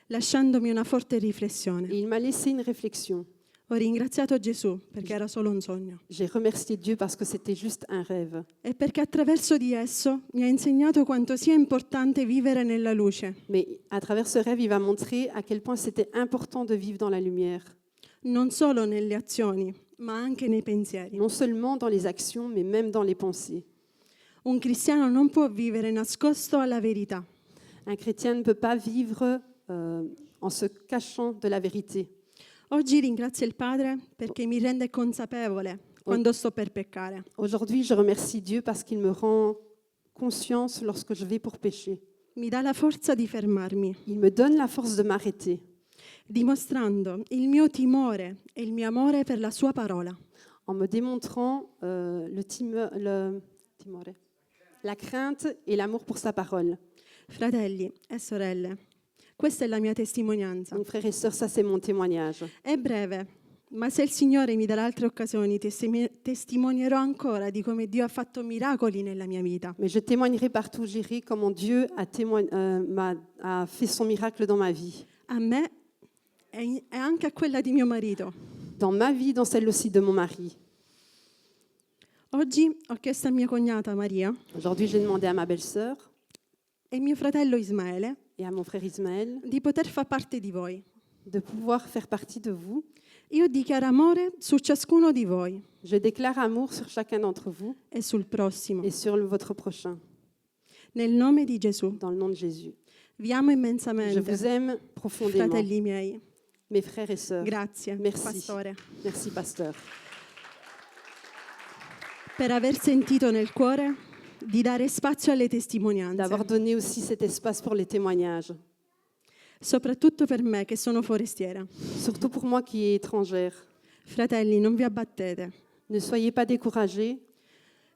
Speaker 4: lasciandomi una forte riflessione.
Speaker 5: et il m'a laissé une réflexion.
Speaker 4: Ho ringraziato Gesù perché era solo un sogno
Speaker 5: J'ai remercié Dieu parce que c'était juste un rêve.
Speaker 4: e perché attraverso di esso mi ha insegnato quanto sia importante vivere nella luce,
Speaker 5: Mais à travers ce rêve, il va montrer à quel point c'était important de vivre dans la lumière.
Speaker 4: non solo nelle azioni, ma anche nei pensieri.
Speaker 5: Non seulement dans les actions, mais même dans les pensées.
Speaker 4: Un cristiano non può vivere nascosto alla verità.
Speaker 5: Un chrétien ne peut pas vivre en se cachant de la vérité.
Speaker 4: Oggi ringrazio il Padre perché mi rende consapevole quando sto per peccare.
Speaker 5: Aujourd'hui, je remercie Dieu parce qu'il me rend conscience lorsque je vais pour pécher.
Speaker 4: Mi dà la forza di fermarmi,
Speaker 5: Il me donne la force de m'arrêter,
Speaker 4: dimostrando il mio timore e il mio amore per la sua parola.
Speaker 5: en me démontrant la crainte et l'amour pour sa parole.
Speaker 4: Fratelli e sorelle, questa è la mia testimonianza.
Speaker 5: Donc, frères et sœurs, ça c'est mon témoignage.
Speaker 4: È breve, ma se il Signore mi darà altre occasioni, testimonierò ancora di come Dio ha fatto miracoli nella mia vita.
Speaker 5: Mais je témoignerai partout où j'irai comment Dieu a fait son miracle dans ma vie.
Speaker 4: A me e anche a quella di mio marito.
Speaker 5: Dans ma vie, dans celle aussi de mon mari.
Speaker 4: Oggi ho chiesto a mia cognata Maria
Speaker 5: Aujourd'hui, j'ai demandé à ma belle-sœur
Speaker 4: e mio fratello Ismaele
Speaker 5: et à mon frère Ismaël
Speaker 4: di poter far parte di voi.
Speaker 5: de pouvoir faire partie de vous.
Speaker 4: Io dichiaro amore su ciascuno di voi
Speaker 5: Je déclare amour sur chacun d'entre vous
Speaker 4: e sul prossimo.
Speaker 5: et sur votre prochain,
Speaker 4: Nel nome di Gesù.
Speaker 5: dans le nom de Jésus.
Speaker 4: Vi amo
Speaker 5: Je
Speaker 4: immensamente,
Speaker 5: vous aime profondément,
Speaker 4: fratelli miei.
Speaker 5: mes frères et sœurs.
Speaker 4: Grazie,
Speaker 5: Merci.
Speaker 4: pastore,
Speaker 5: Merci, pasteur,
Speaker 4: per aver sentito nel cuore di dare spazio alle testimonianze,
Speaker 5: d'avoir donné aussi cet espace pour les témoignages,
Speaker 4: soprattutto per me che sono forestiera.
Speaker 5: surtout pour moi qui est étrangère.
Speaker 4: Fratelli, non vi abbattete.
Speaker 5: Ne soyez pas découragés.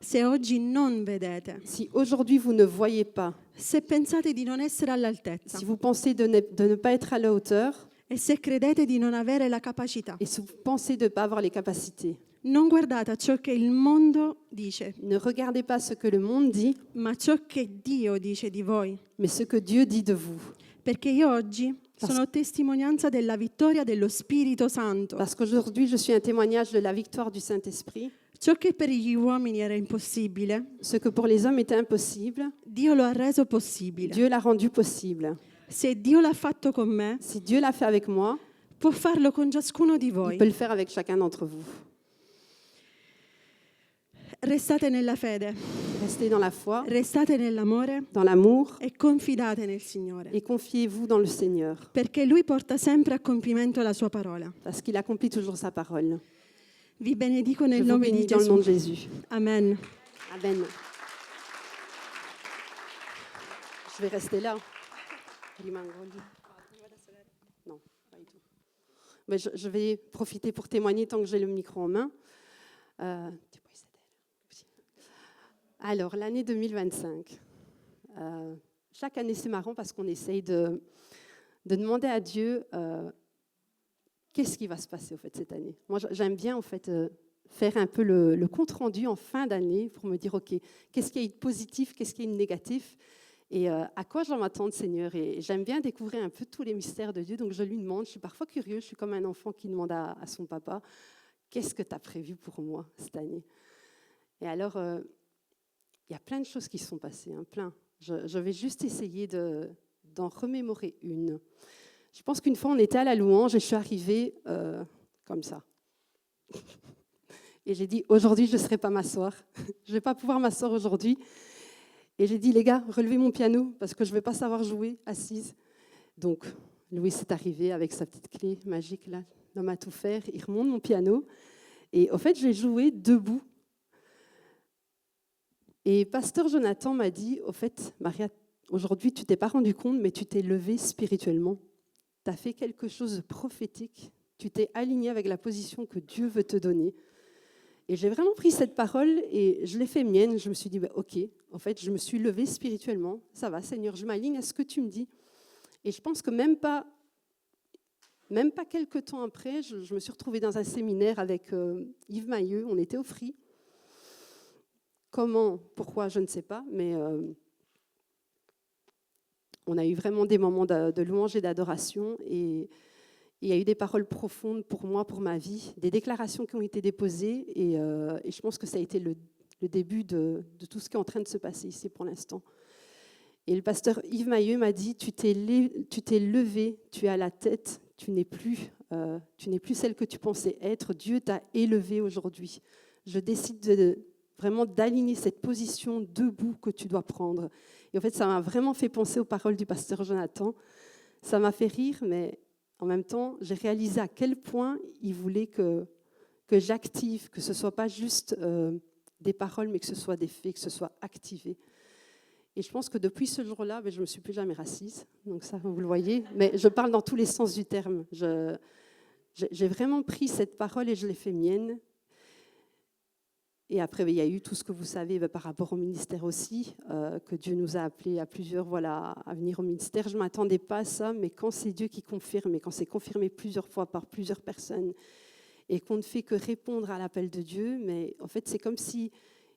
Speaker 4: Se oggi non vedete,
Speaker 5: si aujourd'hui vous ne voyez pas,
Speaker 4: se pensate di non essere all'altezza
Speaker 5: si vous pensez de ne pas être à la hauteur,
Speaker 4: e se credete di non avere la capacità,
Speaker 5: et si vous pensez de ne pas avoir les capacités,
Speaker 4: non guardate a ciò che il mondo dice,
Speaker 5: ne regardez pas ce que le monde dit,
Speaker 4: ma ciò che Dio dice di voi.
Speaker 5: mais ce que Dieu dit de vous.
Speaker 4: Perché io oggi sono testimonianza della vittoria dello Spirito Santo.
Speaker 5: Parce qu'aujourd'hui, je suis un témoignage de la victoire du Saint-Esprit.
Speaker 4: Ciò che per gli uomini era impossibile,
Speaker 5: Ce que pour les hommes était impossible,
Speaker 4: Dio lo ha reso possibile.
Speaker 5: Dieu l'a rendu possible.
Speaker 4: Se Dio l'ha fatto con me,
Speaker 5: Si Dieu l'a fait avec moi,
Speaker 4: può farlo con ciascuno di
Speaker 5: il
Speaker 4: voi.
Speaker 5: peut le faire avec chacun d'entre vous.
Speaker 4: Restate nella fede,
Speaker 5: Restez dans la foi,
Speaker 4: restate nell'amore
Speaker 5: dans l'amour,
Speaker 4: e confidate nel Signore,
Speaker 5: et confiez-vous dans le Seigneur,
Speaker 4: perché Lui porta sempre a compimento la sua parola.
Speaker 5: parce qu'il accomplit toujours sa parole.
Speaker 4: Vi benedico
Speaker 5: Je
Speaker 4: nel
Speaker 5: vous
Speaker 4: nome di
Speaker 5: bénis dans le nom de
Speaker 4: Gesù.
Speaker 5: Jésus.
Speaker 4: Amen.
Speaker 5: Amen. Je vais rester là. Non, pas du tout. Mais je vais profiter pour témoigner tant que j'ai le micro en main. Alors, l'année 2025. Chaque année, c'est marrant parce qu'on essaye de demander à Dieu qu'est-ce qui va se passer au fait, cette année. Moi, j'aime bien en fait, faire un peu le compte-rendu en fin d'année pour me dire, OK, qu'est-ce qu'il y a eu de positif, qu'est-ce qu'il y a eu de négatif et à quoi je dois m'attendre, Seigneur. Et j'aime bien découvrir un peu tous les mystères de Dieu, donc je lui demande, je suis parfois curieux, je suis comme un enfant qui demande à son papa, qu'est-ce que tu as prévu pour moi cette année? Et alors, il y a plein de choses qui se sont passées, hein, plein. Je vais juste essayer d'en remémorer une. Je pense qu'une fois, on était à la louange et je suis arrivée comme ça. Et j'ai dit, aujourd'hui, je ne serai pas m'asseoir. Je ne vais pas pouvoir m'asseoir aujourd'hui. Et j'ai dit, les gars, relevez mon piano parce que je ne vais pas savoir jouer assise. Donc, Louis est arrivé avec sa petite clé magique, là, l'homme à tout faire. Il remonte mon piano. Et au fait, j'ai joué debout. Et pasteur Jonathan m'a dit, au fait, Maria, aujourd'hui, tu ne t'es pas rendu compte, mais tu t'es levée spirituellement. Tu as fait quelque chose de prophétique. Tu t'es aligné avec la position que Dieu veut te donner. Et j'ai vraiment pris cette parole et je l'ai fait mienne. Je me suis dit, bah, OK, en fait, je me suis levée spirituellement. Ça va, Seigneur, je m'aligne à ce que tu me dis. Et je pense que même pas quelques temps après, je me suis retrouvée dans un séminaire avec Yves Mailleux. On était au Free. Comment, pourquoi, je ne sais pas, mais on a eu vraiment des moments de louange et d'adoration et il y a eu des paroles profondes pour moi, pour ma vie, des déclarations qui ont été déposées et je pense que ça a été le début de tout ce qui est en train de se passer ici pour l'instant. Et le pasteur Yves Mailleux m'a dit, tu t'es levé, tu es à la tête, tu n'es plus celle que tu pensais être, Dieu t'a élevé aujourd'hui. Je décide vraiment d'aligner cette position debout que tu dois prendre. Et en fait, ça m'a vraiment fait penser aux paroles du pasteur Jonathan. Ça m'a fait rire, mais en même temps, j'ai réalisé à quel point il voulait que j'active, que ce ne soit pas juste des paroles, mais que ce soit des faits, que ce soit activé. Et je pense que depuis ce jour-là, je ne me suis plus jamais rassise. Donc ça, vous le voyez. Mais je parle dans tous les sens du terme. J'ai vraiment pris cette parole et je l'ai fait mienne. Et après, il y a eu tout ce que vous savez par rapport au ministère aussi, que Dieu nous a appelés à plusieurs à venir au ministère. Je ne m'attendais pas à ça, mais quand c'est Dieu qui confirme, et quand c'est confirmé plusieurs fois par plusieurs personnes, et qu'on ne fait que répondre à l'appel de Dieu, mais en fait, c'est comme si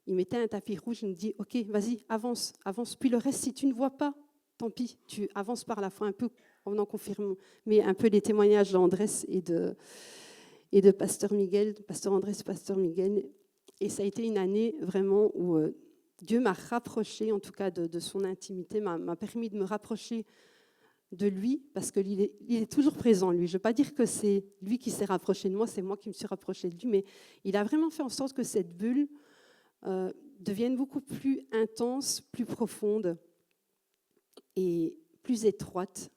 Speaker 5: il mettait un tapis rouge et me dit, OK, vas-y, avance, avance. Puis le reste, si tu ne vois pas, tant pis, tu avances par la foi un peu, en en confirmant, mais un peu les témoignages d'Andrés et de Pasteur Miguel, Pasteur Andrés et Pasteur Miguel. Et ça a été une année vraiment où Dieu m'a rapproché, en tout cas de son intimité, m'a permis de me rapprocher de lui, parce qu'il est toujours présent, lui. Je ne veux pas dire que c'est lui qui s'est rapproché de moi, c'est moi qui me suis rapprochée de lui, mais il a vraiment fait en sorte que cette bulle devienne beaucoup plus intense, plus profonde et plus étroite.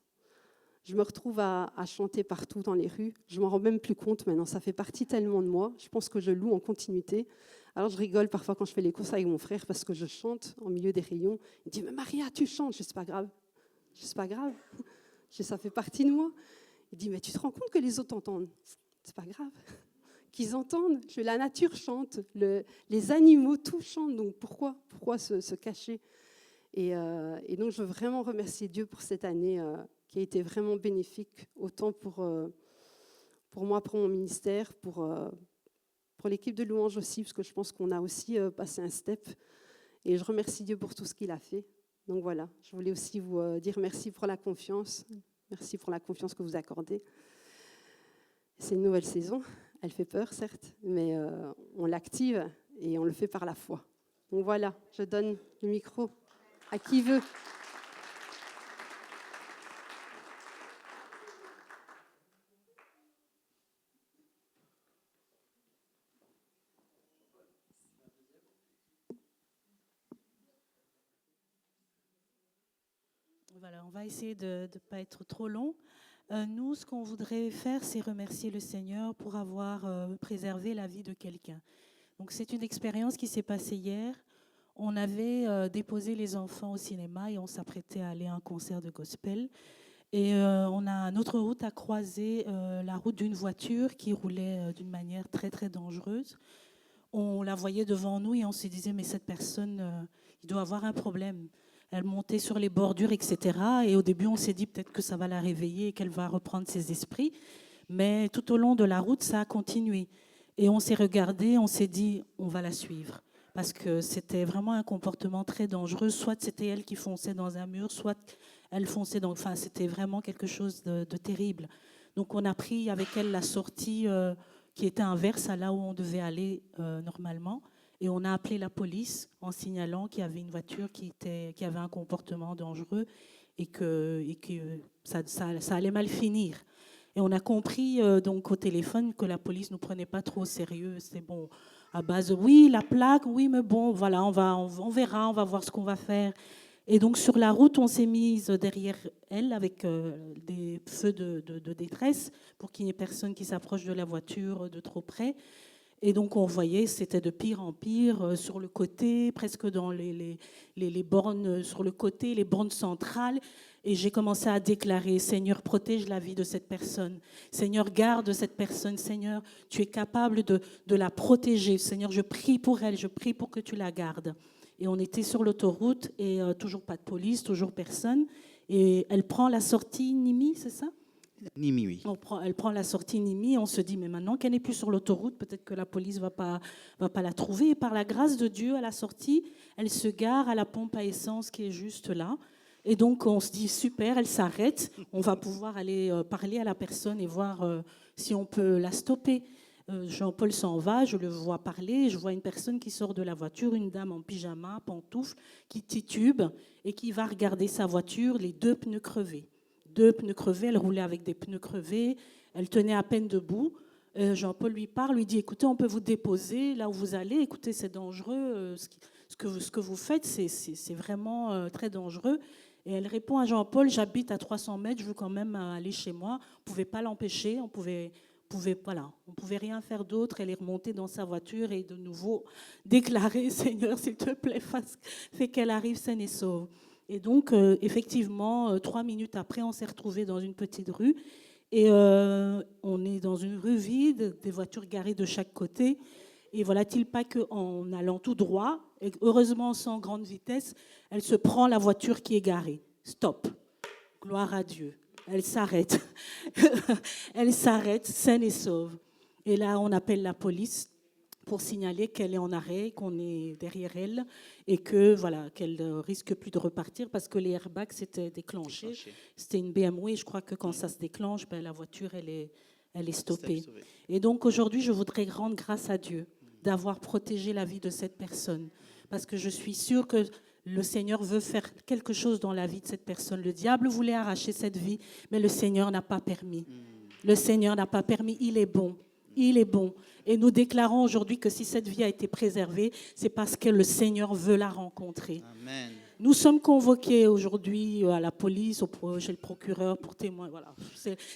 Speaker 5: Je me retrouve à chanter partout dans les rues. Je ne m'en rends même plus compte maintenant. Ça fait partie tellement de moi. Je pense que je loue en continuité. Alors je rigole parfois quand je fais les courses avec mon frère parce que je chante en milieu des rayons. Il me dit « Mais Maria, tu chantes !» Je dis « C'est pas grave. » Je dis « C'est pas grave. » Je dis « Ça fait partie de moi. » Il dit « Mais tu te rends compte que les autres t'entendent ?» C'est pas grave. qu'ils entendent. La nature chante, les animaux, tout chante. Donc pourquoi se cacher et donc je veux vraiment remercier Dieu pour cette année qui a été vraiment bénéfique, autant pour moi, pour mon ministère, pour l'équipe de louange aussi, parce que je pense qu'on a aussi passé un step. Et je remercie Dieu pour tout ce qu'il a fait. Donc voilà, je voulais aussi vous dire merci pour la confiance. Merci pour la confiance que vous accordez. C'est une nouvelle saison. Elle fait peur, certes, mais on l'active et on le fait par la foi. Donc voilà, je donne le micro à qui veut.
Speaker 6: Voilà, on va essayer de ne pas être trop long. Nous, ce qu'on voudrait faire, c'est remercier le Seigneur pour avoir préservé la vie de quelqu'un. Donc, c'est une expérience qui s'est passée hier. On avait déposé les enfants au cinéma et on s'apprêtait à aller à un concert de gospel. Et notre route a croisé la route d'une voiture qui roulait d'une manière très, très dangereuse. On la voyait devant nous et on se disait, mais cette personne, il doit avoir un problème. Elle montait sur les bordures, etc. Et au début, on s'est dit peut-être que ça va la réveiller et qu'elle va reprendre ses esprits. Mais tout au long de la route, ça a continué. Et on s'est regardé, on s'est dit, on va la suivre. Parce que c'était vraiment un comportement très dangereux. Soit c'était elle qui fonçait dans un mur, soit elle fonçait dans... Enfin, c'était vraiment quelque chose de terrible. Donc, on a pris avec elle la sortie qui était inverse à là où on devait aller normalement. Et on a appelé la police en signalant qu'il y avait une voiture qui avait un comportement dangereux et que ça allait mal finir. Et on a compris donc au téléphone que la police ne nous prenait pas trop au sérieux. C'est bon, à base de oui, la plaque, oui, mais bon, voilà, on verra, on va voir ce qu'on va faire. Et donc sur la route, on s'est mise derrière elle avec des feux de détresse pour qu'il n'y ait personne qui s'approche de la voiture de trop près. Et donc, on voyait, c'était de pire en pire, sur le côté, presque dans les bornes, sur le côté, les bornes centrales. Et j'ai commencé à déclarer, Seigneur, protège la vie de cette personne. Seigneur, garde cette personne. Seigneur, tu es capable de la protéger. Seigneur, je prie pour elle, je prie pour que tu la gardes. Et on était sur l'autoroute et toujours pas de police, toujours personne. Et elle prend la sortie Nimi, c'est ça ?
Speaker 7: Nimi, oui.
Speaker 6: Elle prend la sortie Nimi, on se dit, mais maintenant qu'elle n'est plus sur l'autoroute, peut-être que la police va pas la trouver. Et par la grâce de Dieu, à la sortie, elle se gare à la pompe à essence qui est juste là. Et donc, on se dit, super, elle s'arrête. On va pouvoir aller parler à la personne et voir si on peut la stopper. Jean-Paul s'en va, je le vois parler. Je vois une personne qui sort de la voiture, une dame en pyjama, pantoufle, qui titube et qui va regarder sa voiture, les 2 pneus crevés. 2 pneus crevés, elle roulait avec des pneus crevés, elle tenait à peine debout. Jean-Paul lui parle, lui dit, écoutez, on peut vous déposer là où vous allez, écoutez, c'est dangereux, ce que vous faites, c'est vraiment très dangereux. Et elle répond à Jean-Paul, j'habite à 300 mètres, je veux quand même aller chez moi. On ne pouvait pas l'empêcher, on pouvait rien faire d'autre. Elle est remontée dans sa voiture et de nouveau déclaré, Seigneur, s'il te plaît, fais qu'elle arrive saine et sauve. Et donc, effectivement, 3 minutes après, on s'est retrouvés dans une petite rue. Et on est dans une rue vide, des voitures garées de chaque côté. Et voilà-t-il pas qu'en allant tout droit, et heureusement sans grande vitesse, elle se prend la voiture qui est garée. Stop. Gloire à Dieu. Elle s'arrête. Elle s'arrête, saine et sauve. Et là, on appelle la police pour signaler qu'elle est en arrêt, qu'on est derrière elle et que voilà, qu'elle risque plus de repartir parce que les airbags s'étaient déclenchés. C'était une BMW, je crois que quand ça se déclenche, la voiture elle est stoppée. Et donc aujourd'hui, je voudrais rendre grâce à Dieu d'avoir protégé la vie de cette personne parce que je suis sûre que le Seigneur veut faire quelque chose dans la vie de cette personne. Le diable voulait arracher cette vie, mais le Seigneur n'a pas permis. Le Seigneur n'a pas permis, il est bon. Il est bon. Et nous déclarons aujourd'hui que si cette vie a été préservée, c'est parce que le Seigneur veut la rencontrer.
Speaker 7: Amen.
Speaker 6: Nous sommes convoqués aujourd'hui à la police, chez le procureur pour témoin. Voilà.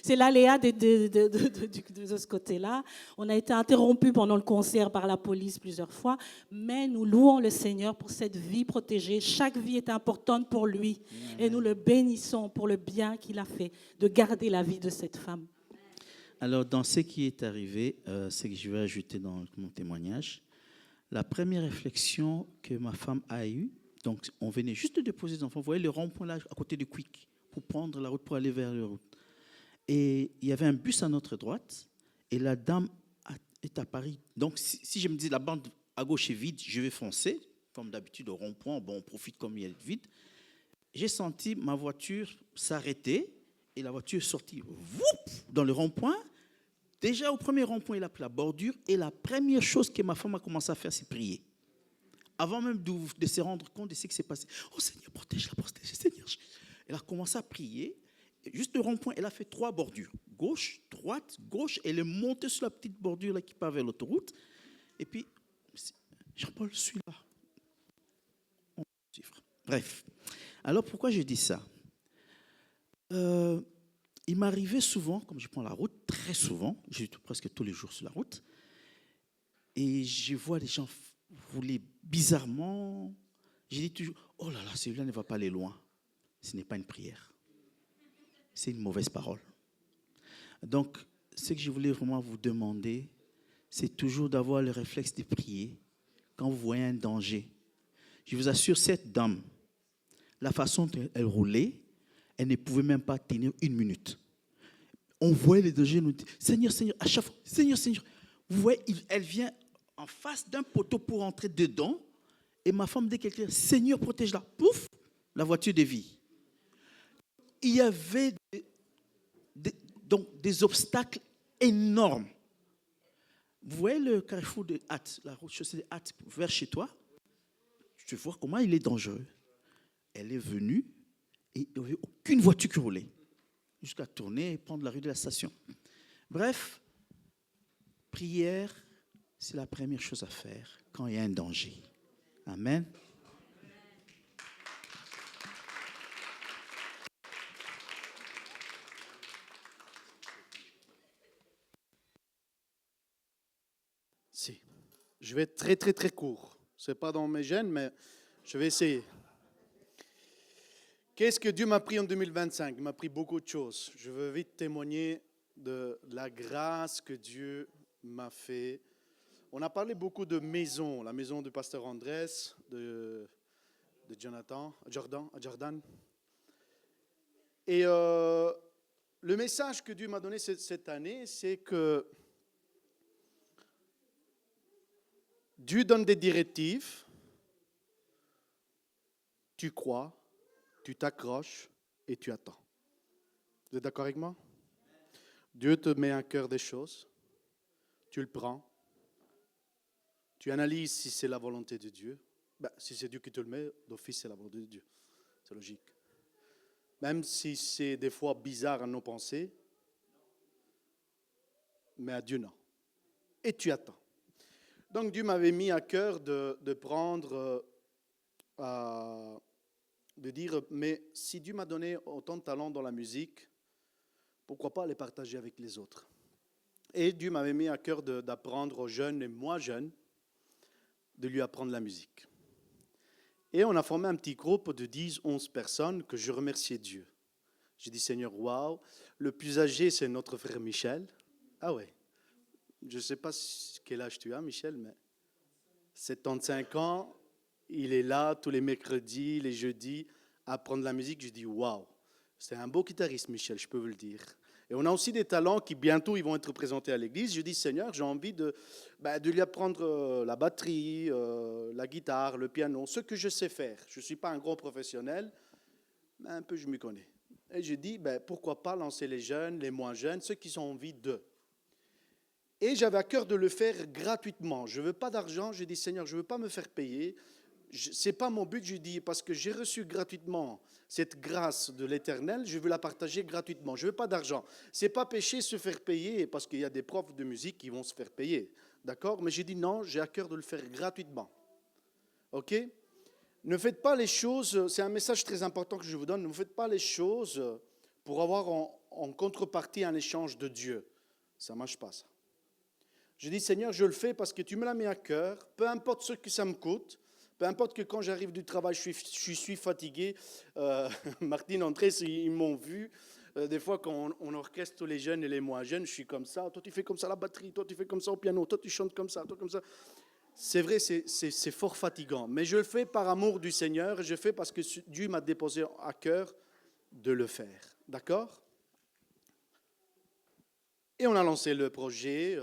Speaker 6: C'est l'aléa de ce côté-là. On a été interrompus pendant le concert par la police plusieurs fois, mais nous louons le Seigneur pour cette vie protégée. Chaque vie est importante pour lui. Et nous le bénissons pour le bien qu'il a fait de garder la vie de cette femme.
Speaker 7: Alors, dans ce qui est arrivé, ce que je vais ajouter dans mon témoignage, la première réflexion que ma femme a eue, donc on venait juste de déposer les enfants, vous voyez le rond-point là à côté du Quick, pour prendre la route pour aller vers la route. Et il y avait un bus à notre droite, et la dame est à Paris. Donc, si je me dis la bande à gauche est vide, je vais foncer, comme d'habitude au rond-point, bon, on profite comme il est vide. J'ai senti ma voiture s'arrêter, et la voiture est sortie dans le rond-point. Déjà au premier rond-point, il a pris la bordure, et la première chose que ma femme a commencé à faire, c'est prier. Avant même de se rendre compte de ce qui s'est passé. Oh Seigneur, protège-la, Seigneur. Elle a commencé à prier. Juste le rond-point, elle a fait 3 bordures. Gauche, droite, gauche. Elle est montée sur la petite bordure là, qui part vers l'autoroute. Et puis, Jean-Paul, suis là. Bref. Alors, pourquoi je dis ça? Il m'arrivait souvent, comme je prends la route, très souvent, je suis presque tous les jours sur la route, et je vois les gens rouler bizarrement. Je dis toujours, oh là là, celui-là ne va pas aller loin. Ce n'est pas une prière. C'est une mauvaise parole. Donc, ce que je voulais vraiment vous demander, c'est toujours d'avoir le réflexe de prier quand vous voyez un danger. Je vous assure, cette dame, la façon dont elle roulait, elle ne pouvait même pas tenir 1 minute. On voyait les dangers, nous dit, Seigneur, Seigneur, à chaque fois, Seigneur, Seigneur. Vous voyez, elle vient en face d'un poteau pour entrer dedans, et ma femme dit quelqu'un, Seigneur, protège-la. Pouf, la voiture dévie. Il y avait donc des obstacles énormes. Vous voyez le carrefour de Hâte, la route chaussée de Hâte vers chez toi? Tu vois comment il est dangereux. Elle est venue et il n'y avait aucune voiture qui roulait. Jusqu'à tourner et prendre la rue de la station. Bref, prière, c'est la première chose à faire quand il y a un danger. Amen.
Speaker 8: Si. Je vais être très, très, très court. Ce n'est pas dans mes gènes, mais je vais essayer. Qu'est-ce que Dieu m'a pris en 2025? Il m'a pris beaucoup de choses. Je veux vite témoigner de la grâce que Dieu m'a fait. On a parlé beaucoup de maison, la maison du pasteur Andrés, de Jordan. Et le message que Dieu m'a donné cette année, c'est que Dieu donne des directives, tu crois, tu t'accroches et tu attends. Vous êtes d'accord avec moi? Dieu te met à cœur des choses, tu le prends, tu analyses si c'est la volonté de Dieu. Si c'est Dieu qui te le met, d'office c'est la volonté de Dieu. C'est logique. Même si c'est des fois bizarre à nos pensées, mais à Dieu non. Et tu attends. Donc Dieu m'avait mis à cœur de prendre, de dire, mais si Dieu m'a donné autant de talents dans la musique, pourquoi pas les partager avec les autres? Et Dieu m'avait mis à cœur d'apprendre aux jeunes et moins jeunes, de lui apprendre la musique. Et on a formé un petit groupe de 10-11 personnes que je remerciais Dieu. J'ai dit, Seigneur, waouh, le plus âgé, c'est notre frère Michel. Ah ouais. Je ne sais pas quel âge tu as, Michel, mais 75 ans, il est là tous les mercredis, les jeudis, à apprendre la musique. Je dis, waouh, c'est un beau guitariste, Michel, je peux vous le dire. Et on a aussi des talents qui, bientôt, ils vont être présentés à l'église. Je dis, Seigneur, j'ai envie de lui apprendre la batterie, la guitare, le piano, ce que je sais faire. Je ne suis pas un grand professionnel, mais un peu je m'y connais. Et je dis, pourquoi pas lancer les jeunes, les moins jeunes, ceux qui ont envie d'eux. Et j'avais à cœur de le faire gratuitement. Je ne veux pas d'argent. Je dis, Seigneur, je ne veux pas me faire payer. Ce n'est pas mon but, je dis, parce que j'ai reçu gratuitement cette grâce de l'Éternel, je veux la partager gratuitement. Je ne veux pas d'argent. Ce n'est pas péché se faire payer, parce qu'il y a des profs de musique qui vont se faire payer. D'accord? Mais j'ai dit non, j'ai à cœur de le faire gratuitement. OK? Ne faites pas les choses, c'est un message très important que je vous donne, ne faites pas les choses pour avoir en contrepartie un échange de Dieu. Ça ne marche pas, ça. Je dis, Seigneur, je le fais parce que tu me l'as mis à cœur, peu importe ce que ça me coûte, peu importe que quand j'arrive du travail, je suis fatigué. Martine, Andrés, ils m'ont vu. Des fois, quand on orchestre les jeunes et les moins jeunes, je suis comme ça. Toi, tu fais comme ça la batterie. Toi, tu fais comme ça au piano. Toi, tu chantes comme ça. Toi, comme ça. C'est vrai, c'est fort fatigant. Mais je le fais par amour du Seigneur. Je le fais parce que Dieu m'a déposé à cœur de le faire. D'accord? Et on a lancé le projet.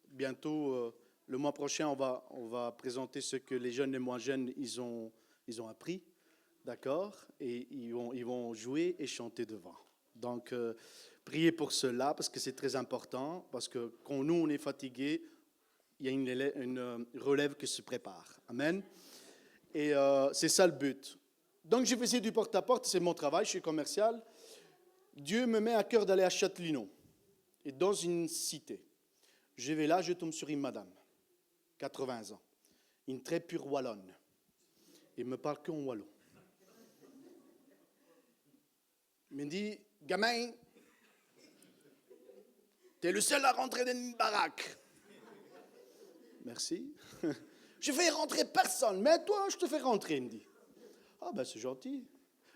Speaker 8: Bientôt, le mois prochain, on va présenter ce que les jeunes et moins jeunes, ils ont appris. D'accord? Et ils vont jouer et chanter devant. Donc, priez pour cela parce que c'est très important. Parce que quand nous, on est fatigués, il y a une relève qui se prépare. Amen. Et c'est ça le but. Donc, je faisais du porte-à-porte. C'est mon travail. Je suis commercial. Dieu me met à cœur d'aller à Châtelineau. Et dans une cité. Je vais là, je tombe sur une madame. 80 ans. Une très pure wallonne. Il me parle qu'en wallon. Il me dit, gamin, t'es le seul à rentrer dans une baraque. Merci. Je fais rentrer personne, mais toi, je te fais rentrer, il me dit. Ah ben c'est gentil.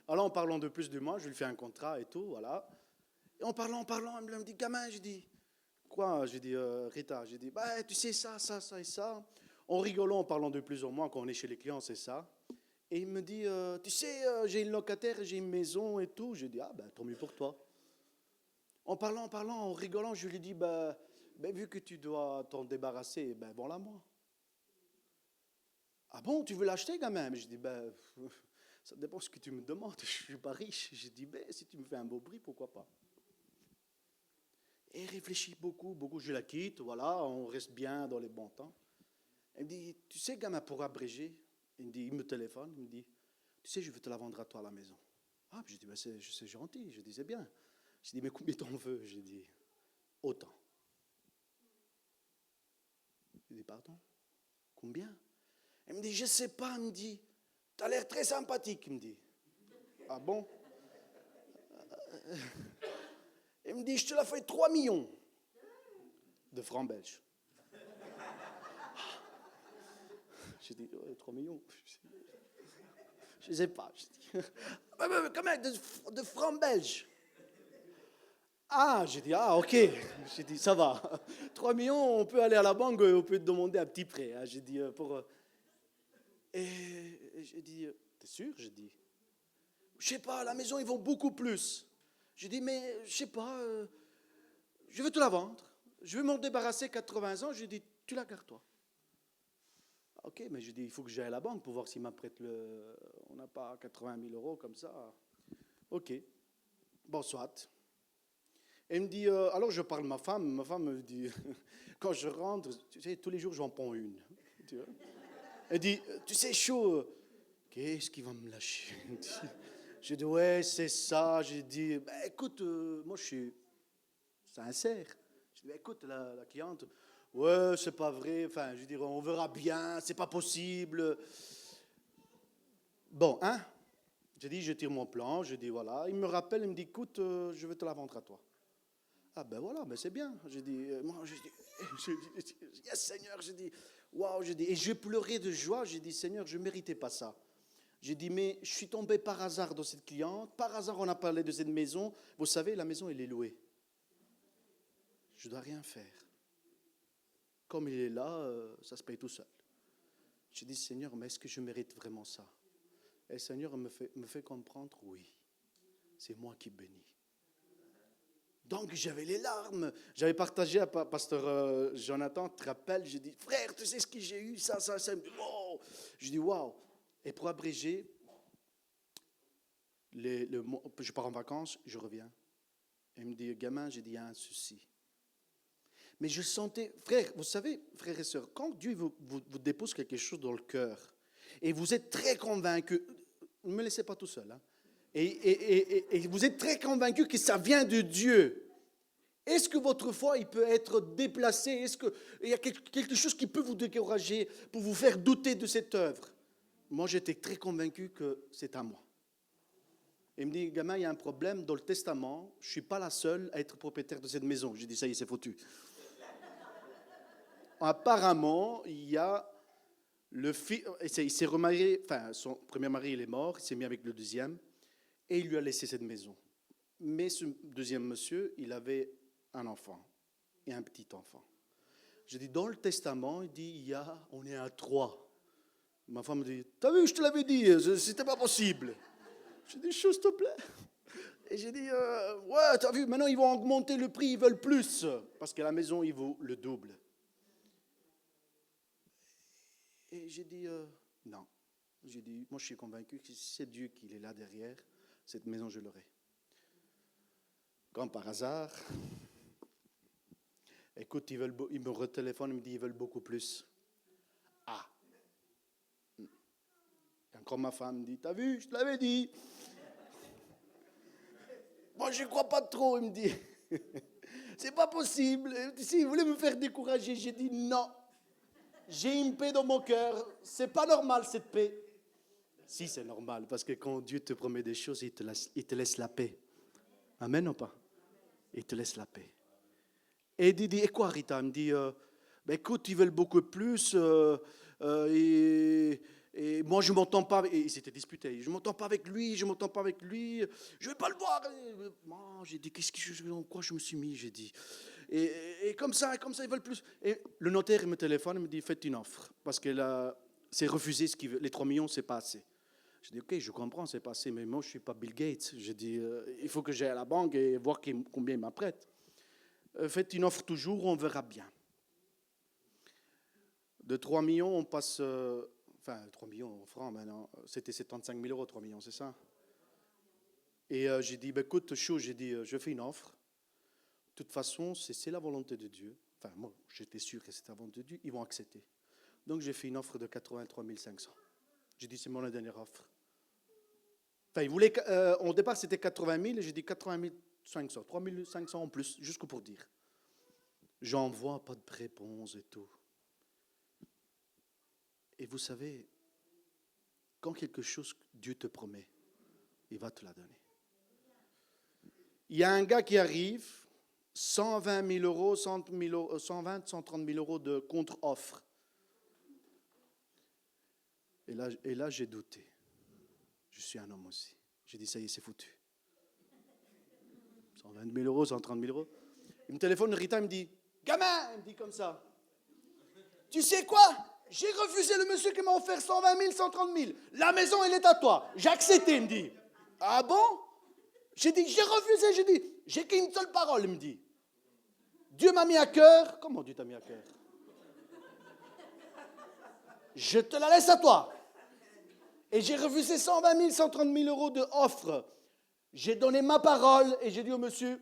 Speaker 8: Alors en parlant de plus de moi, je lui fais un contrat et tout, voilà. Et en parlant, elle me dit, gamin, je dis, quoi? Je dis, Rita, je dis, bah tu sais ça et ça. En rigolant, en parlant de plus en moins, quand on est chez les clients, c'est ça. Et il me dit, tu sais, j'ai une locataire, j'ai une maison et tout. Je dis, ah ben tant mieux pour toi. En parlant, en rigolant, je lui dis, ben, vu que tu dois t'en débarrasser, ben bon là moi. Ah bon, tu veux l'acheter quand même? Je dis, ben, ça dépend ce que tu me demandes. Je suis pas riche. Je dis, ben, si tu me fais un beau prix, pourquoi pas? Et il réfléchit beaucoup, je la quitte, voilà, on reste bien dans les bons temps. Elle me dit, tu sais, gamin, pour abréger, il me téléphone, il me dit, tu sais, je veux te la vendre à toi à la maison. Ah, puis je dis, ben, c'est gentil, je dis, c'est bien. Je dis, mais combien t'en veux? Je dis, autant. Je dis, pardon? Combien? Elle me dit, je sais pas, elle me dit, t'as l'air très sympathique, il me dit. Ah bon? Elle me dit, je te la fais 3 millions de francs belges. J'ai dit, 3 millions. Je ne sais pas. J'ai dit, quand même, de francs belges. Ah, j'ai dit, ah, ok. J'ai dit, ça va. 3 millions, on peut aller à la banque, on peut te demander un petit prêt. J'ai dit, pour. Et j'ai dit, t'es sûr? J'ai dit, je sais pas, à la maison, ils vont beaucoup plus. J'ai dit, mais je sais pas, je veux te la vendre. Je veux m'en débarrasser 80 ans. J'ai dit, tu la gardes toi. Ok, mais je dis, il faut que j'aille à la banque pour voir s'ils m'apprêtent le... On n'a pas 80 000 euros comme ça. Ok, bon, soit. Elle me dit, alors je parle à ma femme me dit, quand je rentre, tu sais, tous les jours j'en prends une. Tu vois? Elle dit, tu sais, chaud, qu'est-ce qu'il va me lâcher? J'ai dit, ouais, c'est ça. J'ai dit, bah, écoute, moi je suis sincère. J'ai dit, bah, écoute, la cliente... Ouais, c'est pas vrai. Enfin, je dirais, on verra bien. C'est pas possible. Bon, hein? J'ai dit, je tire mon plan. Je dis, voilà. Il me rappelle, il me dit, écoute, je vais te la vendre à toi. Ah ben voilà, ben c'est bien. J'ai dit, moi, j'ai dit, yes Seigneur. J'ai dit, waouh. J'ai dit, et je pleurais de joie. J'ai dit, Seigneur, je méritais pas ça. J'ai dit, mais je suis tombé par hasard dans cette cliente. Par hasard, on a parlé de cette maison. Vous savez, la maison, elle est louée. Je dois rien faire. Comme il est là, ça se paye tout seul. J'ai dit, Seigneur, mais est-ce que je mérite vraiment ça? Et le Seigneur me fait comprendre, oui, c'est moi qui bénis. Donc j'avais les larmes. J'avais partagé à pasteur Jonathan, tu te rappelles? J'ai dit, frère, tu sais ce que j'ai eu, ça. Wow. Je dis, waouh. Et pour abréger, je pars en vacances, je reviens. Il me dit, gamin, j'ai dit, il y a un souci. Mais je sentais, frère, vous savez, frères et sœurs, quand Dieu vous dépose quelque chose dans le cœur, et vous êtes très convaincu, ne me laissez pas tout seul, hein, et vous êtes très convaincu que ça vient de Dieu, est-ce que votre foi, il peut être déplacé? Est-ce qu'il y a quelque chose qui peut vous décourager pour vous faire douter de cette œuvre? Moi, j'étais très convaincu que c'est à moi. Il me dit, gamin, il y a un problème dans le testament, je ne suis pas la seule à être propriétaire de cette maison. J'ai dit, ça y est, c'est foutu. Apparemment, il y a le fils, il s'est remarié, enfin, son premier mari, il est mort, il s'est mis avec le deuxième, et il lui a laissé cette maison. Mais ce deuxième monsieur, il avait un enfant et un petit enfant. J'ai dit, dans le testament, il dit, on est à 3. Ma femme me dit, t'as vu, je te l'avais dit, c'était pas possible. J'ai dit, s'il te plaît. Et j'ai dit, ouais, t'as vu, maintenant ils vont augmenter le prix, ils veulent plus. Parce que la maison, il vaut le double. Et j'ai dit, non. J'ai dit, moi je suis convaincu que si c'est Dieu qui est là derrière, cette maison, je l'aurai. Comme par hasard, écoute, ils me retéléphonent, ils me disent, ils veulent beaucoup plus. Ah. Et encore ma femme me dit, t'as vu, je te l'avais dit. Moi, je ne crois pas trop, il me dit. C'est pas possible. Si vous voulez me faire décourager, j'ai dit non. J'ai une paix dans mon cœur. C'est pas normal, cette paix. Si, c'est normal, parce que quand Dieu te promet des choses, il te laisse la paix. Amen ou pas? Il te laisse la paix. Et il dit, et quoi, Rita? Il me dit, ben, écoute, ils veulent beaucoup plus, et moi, je ne m'entends pas. Et ils s'étaient disputés. Je ne m'entends pas avec lui, je ne m'entends pas avec lui, je ne vais pas le voir. Moi, j'ai dit, en quoi je me suis mis, j'ai dit. Et comme ça, ils veulent plus. Et le notaire, il me téléphone, il me dit, faites une offre, parce que là, c'est refusé, les 3 millions, ce n'est pas assez. Je dis, ok, je comprends, c'est pas assez, mais moi, je ne suis pas Bill Gates. Je dis, il faut que j'aille à la banque et voir combien il m'apprête. Faites une offre toujours, on verra bien. De 3 millions, on passe... 3 millions en francs maintenant. C'était 75 000 euros, 3 millions, c'est ça? Et j'ai dit, écoute, chaud, j'ai dit, je fais une offre. De toute façon, c'est la volonté de Dieu. Enfin, moi, j'étais sûr que c'était la volonté de Dieu. Ils vont accepter. Donc, j'ai fait une offre de 83 500. J'ai dit, c'est mon dernière offre. Enfin, ils voulaient, au départ, c'était 80 000, et j'ai dit 80 500, 3 500 en plus, jusqu'au pour dire. J'envoie pas de réponse et tout. Et vous savez, quand quelque chose, Dieu te promet, il va te la donner. Il y a un gars qui arrive, 120 000 euros, 120, 130 000 euros de contre-offre. Et là, j'ai douté. Je suis un homme aussi. J'ai dit, ça y est, c'est foutu. 120 000 euros, 130 000 euros. Il me téléphone, Rita, il me dit, gamin, il me dit comme ça. Tu sais quoi? J'ai refusé le monsieur qui m'a offert 120 000, 130 000. La maison, elle est à toi. J'ai accepté, il me dit. Ah bon? J'ai dit, j'ai refusé, j'ai dit, j'ai qu'une seule parole, il me dit. Dieu m'a mis à cœur. Comment Dieu t'a mis à cœur? Je te la laisse à toi. Et j'ai refusé 120 000, 130 000 euros de offre. J'ai donné ma parole et j'ai dit au monsieur,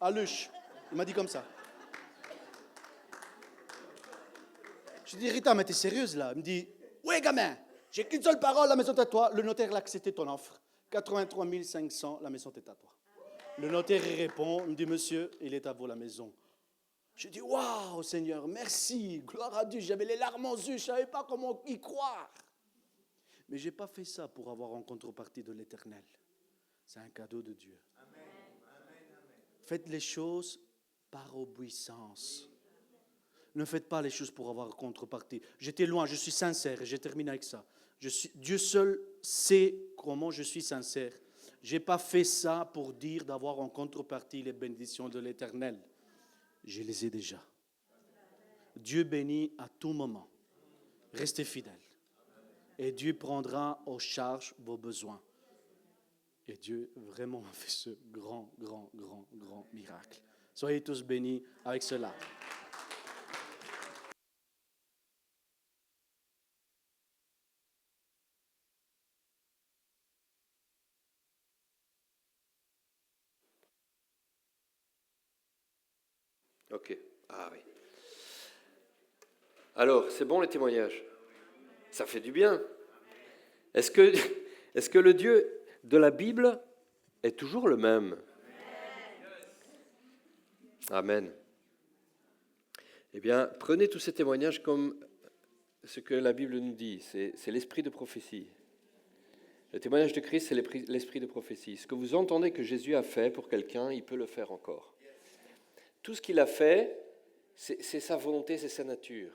Speaker 8: à l'huche. Il m'a dit comme ça. Je dis, Rita, mais t'es sérieuse là? Il me dit, ouais, gamin, j'ai qu'une seule parole, la maison est à toi. Le notaire l'a accepté ton offre. 83 500, la maison est à toi. Le notaire il répond, il me dit, monsieur, il est à vous la maison. Je dis, waouh, Seigneur, merci, gloire à Dieu. J'avais les larmes aux yeux, je ne savais pas comment y croire. Mais je n'ai pas fait ça pour avoir en contrepartie de l'Éternel. C'est un cadeau de Dieu. Amen. Faites les choses par obéissance. Ne faites pas les choses pour avoir contrepartie. J'étais loin, je suis sincère et je termine avec ça. Dieu seul sait comment je suis sincère. Je n'ai pas fait ça pour dire d'avoir en contrepartie les bénédictions de l'Éternel. Je les ai déjà. Dieu bénit à tout moment. Restez fidèles. Et Dieu prendra en charge vos besoins. Et Dieu vraiment a fait ce grand miracle. Soyez tous bénis avec cela.
Speaker 1: Ok. Ah oui. Alors, c'est bon les témoignages? Ça fait du bien. Est-ce que le Dieu de la Bible est toujours le même? Amen. Eh bien, prenez tous ces témoignages comme ce que la Bible nous dit. C'est l'esprit de prophétie. Le témoignage de Christ, c'est l'esprit de prophétie. Ce que vous entendez que Jésus a fait pour quelqu'un, il peut le faire encore. Tout ce qu'il a fait, c'est sa volonté, c'est sa nature.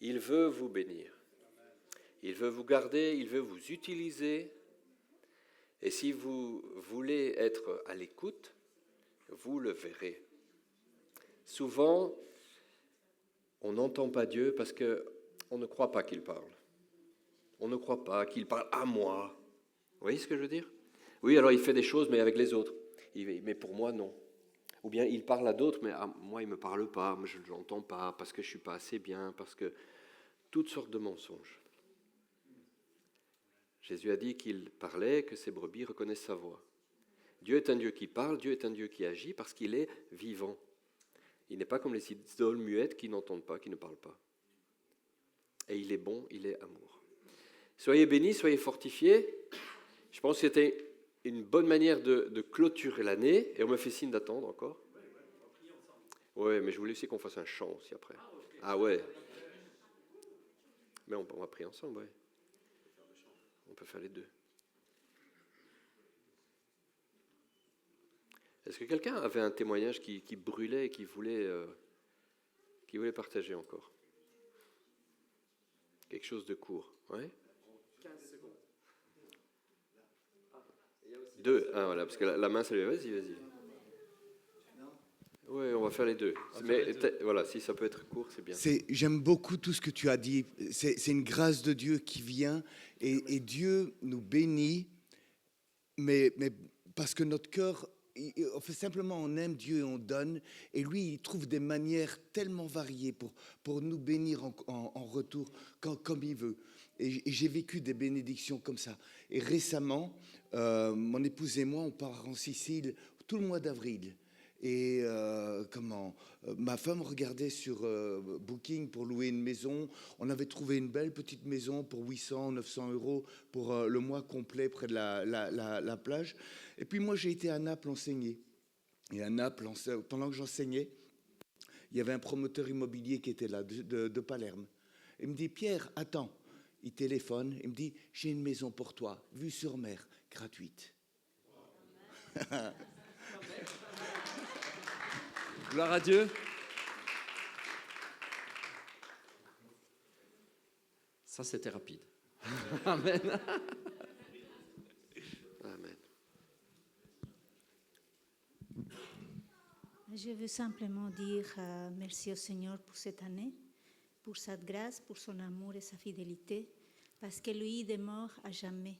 Speaker 1: Il veut vous bénir. Il veut vous garder, il veut vous utiliser. Et si vous voulez être à l'écoute, vous le verrez. Souvent, on n'entend pas Dieu parce qu'on ne croit pas qu'il parle. On ne croit pas qu'il parle à moi. Vous voyez ce que je veux dire? Oui, alors il fait des choses, mais avec les autres. Mais pour moi, non. Ou bien il parle à d'autres, mais à moi, il ne me parle pas, moi, je ne l'entends pas, parce que je ne suis pas assez bien, parce que... Toutes sortes de mensonges. Jésus a dit qu'il parlait, que ses brebis reconnaissent sa voix. Dieu est un Dieu qui parle, Dieu est un Dieu qui agit parce qu'il est vivant. Il n'est pas comme les idoles muettes qui n'entendent pas, qui ne parlent pas. Et il est bon, il est amour. Soyez bénis, soyez fortifiés. Je pense que c'était une bonne manière de clôturer l'année. Et on me fait signe d'attendre encore. Oui, mais je voulais aussi qu'on fasse un chant aussi après. Ah ouais. Mais on va prier ensemble, oui. On peut faire les deux. Est-ce que quelqu'un avait un témoignage qui brûlait et qui voulait partager encore? Quelque chose de court, oui? 15 secondes. 2, voilà, parce que la main, ça lui... Vas-y. Oui, on va faire les deux. Mais voilà, si ça peut être court, c'est bien.
Speaker 9: J'aime beaucoup tout ce que tu as dit. C'est une grâce de Dieu qui vient et Dieu nous bénit, mais parce que notre cœur, on fait simplement, on aime Dieu et on donne. Et lui, il trouve des manières tellement variées pour nous bénir en retour comme il veut. Et j'ai vécu des bénédictions comme ça. Et récemment, mon épouse et moi, on part en Sicile tout le mois d'avril. Et ma femme regardait sur Booking pour louer une maison. On avait trouvé une belle petite maison pour 800, 900 euros pour le mois complet près de la plage. Et puis moi, j'ai été à Naples enseigner. Et à Naples, pendant que j'enseignais, il y avait un promoteur immobilier qui était là, de Palerme. Il me dit, Pierre, attends. Il téléphone, il me dit, j'ai une maison pour toi, vue sur mer, gratuite.
Speaker 2: Gloire à Dieu. Ça, c'était rapide. Amen.
Speaker 1: Amen.
Speaker 10: Je veux simplement dire merci au Seigneur pour cette année, pour sa grâce, pour son amour et sa fidélité, parce que lui demeure à jamais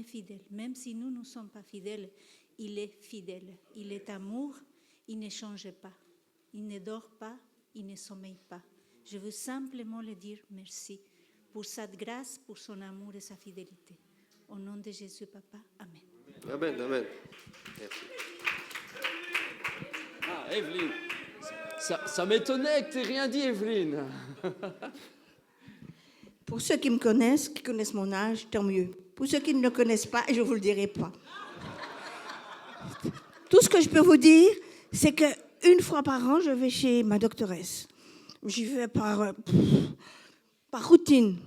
Speaker 10: fidèle. Même si nous ne sommes pas fidèles, il est fidèle. Il est amour. Il ne change pas, il ne dort pas, il ne sommeille pas. Je veux simplement lui dire merci pour sa grâce, pour son amour et sa fidélité. Au nom de Jésus, Papa, Amen.
Speaker 1: Amen, amen. Merci.
Speaker 2: Ah, Evelyne, ça m'étonnait que tu n'aies rien dit, Evelyne.
Speaker 11: Pour ceux qui me connaissent, qui connaissent mon âge, tant mieux. Pour ceux qui ne le connaissent pas, je ne vous le dirai pas. Tout ce que je peux vous dire, c'est qu'une fois par an, je vais chez ma doctoresse. J'y vais par routine.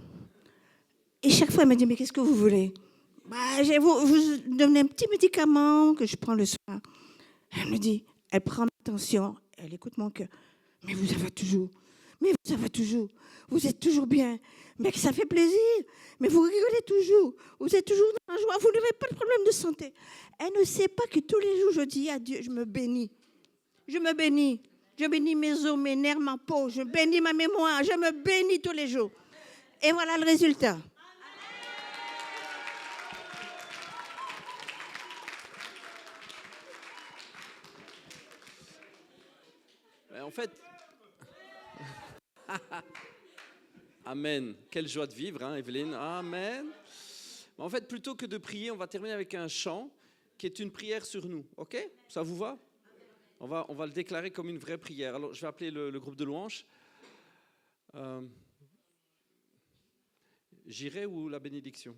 Speaker 11: Et chaque fois, elle me dit, mais qu'est-ce que vous voulez? Je vais vous donner un petit médicament que je prends le soir. Elle me dit, elle prend ma tension, elle écoute mon cœur. Mais vous avez toujours. Vous êtes toujours bien. Mais ça fait plaisir. Mais vous rigolez toujours. Vous êtes toujours dans la joie. Vous n'avez pas de problème de santé. Elle ne sait pas que tous les jours, je dis à Dieu, je me bénis. Je me bénis. Je bénis mes os, mes nerfs, ma peau. Je bénis ma mémoire. Je me bénis tous les jours. Et voilà le résultat.
Speaker 2: En fait, amen. Quelle joie de vivre, hein, Evelyne. Amen. En fait, plutôt que de prier, on va terminer avec un chant qui est une prière sur nous. OK? Ça vous va? On va le déclarer comme une vraie prière. Alors, je vais appeler le groupe de louanges. J'irai ou la bénédiction?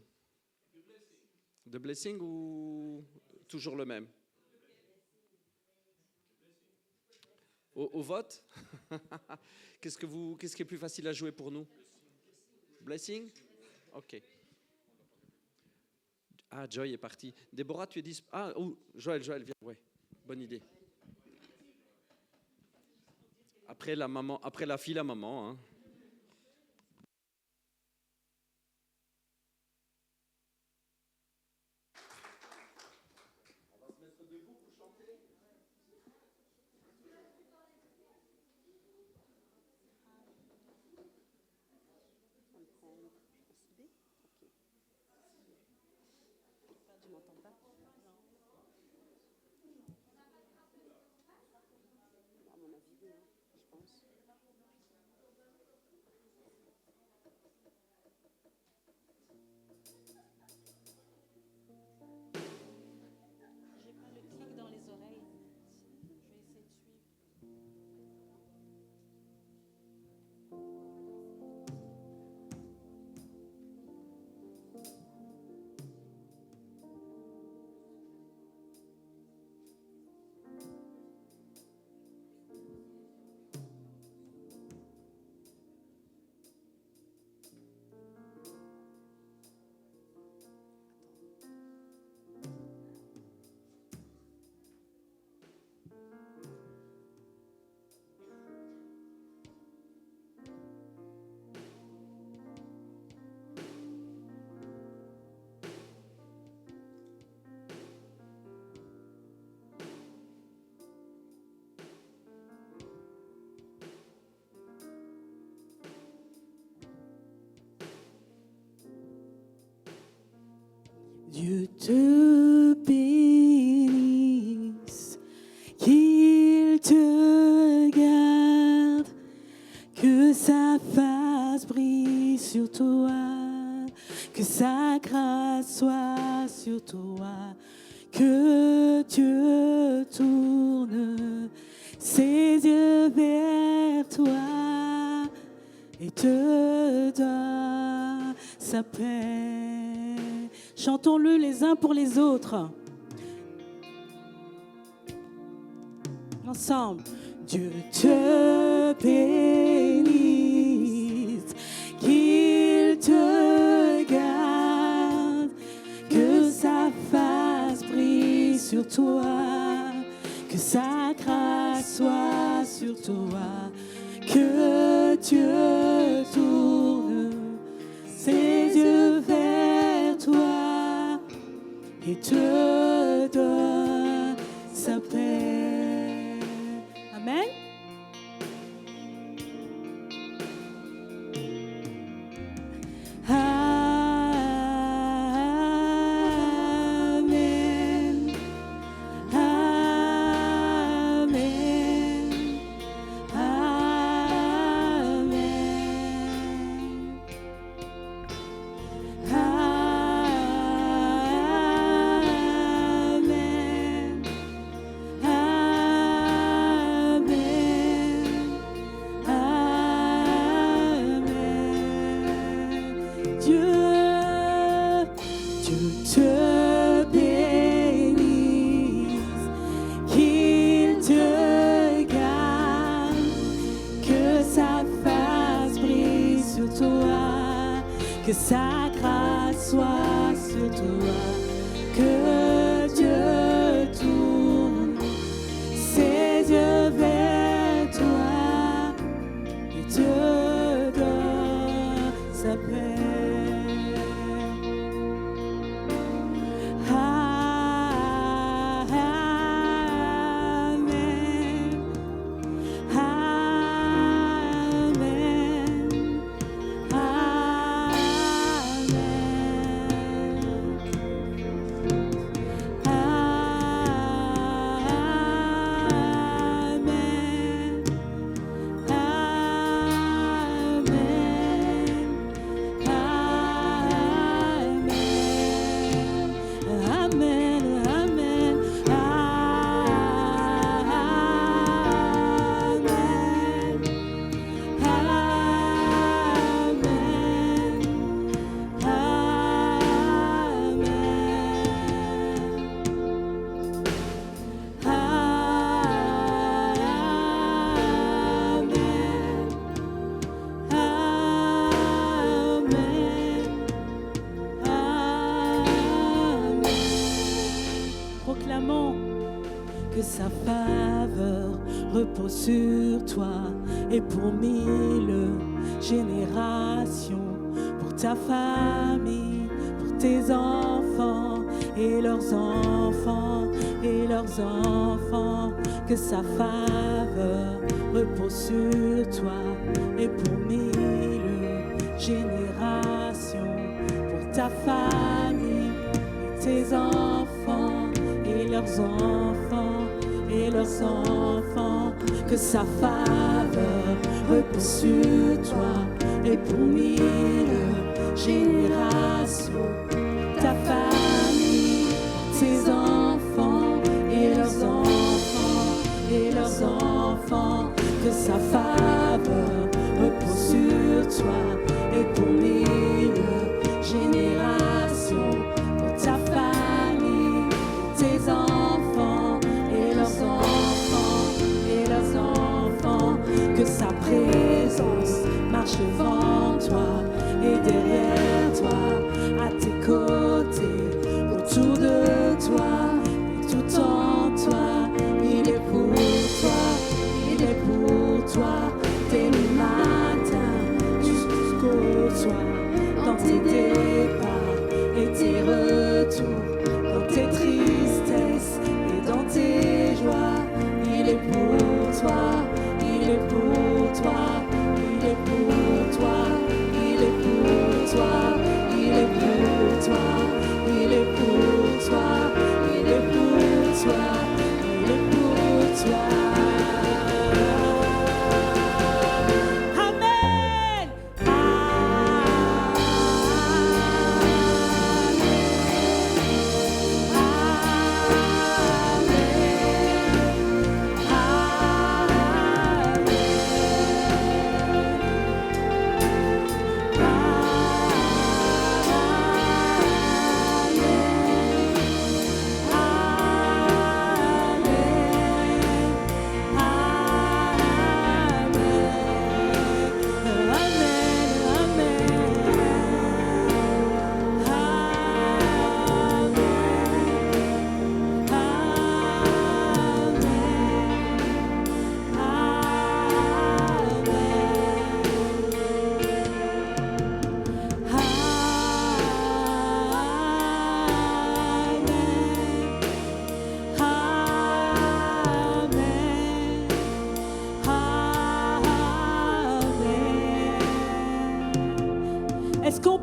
Speaker 2: The blessing ou toujours le même? Au vote? Qu'est-ce qui est plus facile à jouer pour nous? Blessing? OK. Ah, Joy est parti. Déborah, tu es disponible? Ah, Joël, viens. Ouais, bonne idée. Après la fille, la maman. Hein.
Speaker 6: Dieu te bénisse, qu'il te garde, que sa face brille sur toi, que sa grâce soit sur toi, que Dieu tourne ses yeux vers toi et te donne sa paix. Chantons-le les uns pour les autres. Ensemble. Dieu te bénisse, qu'il te garde, que sa face brille sur toi, que sa grâce soit sur toi, que Dieu tourne ses yeux vers toi et te donne sa paix. Amen. Amen. Amen. Que sa grâce soit sur toi, que Dieu tourne ses yeux vers toi et te donne sa paix. Proclamons que sa faveur repose sur toi et pour 1000 générations, pour ta famille, pour tes enfants et leurs enfants et leurs enfants, que sa faveur repose sur toi et pour 1000 générations, pour ta famille et tes enfants et leurs enfants et leurs enfants, que sa faveur repose sur toi et pour 1000 générations, ta famille, tes enfants et leurs enfants et leurs enfants, que sa faveur repose sur toi et pour 1000 générations, pour ta famille, tes enfants et leurs enfants et leurs enfants, que sa présence marche devant toi et derrière toi, à tes côtés, autour de toi et tout en toi. Il est pour toi, il est pour toi, dès le matin jusqu'au soir, dans tes départs et tes retours, dans tes tristesses et dans tes joies. Il est pour toi, il est pour toi, il est pour toi, il est pour toi, il est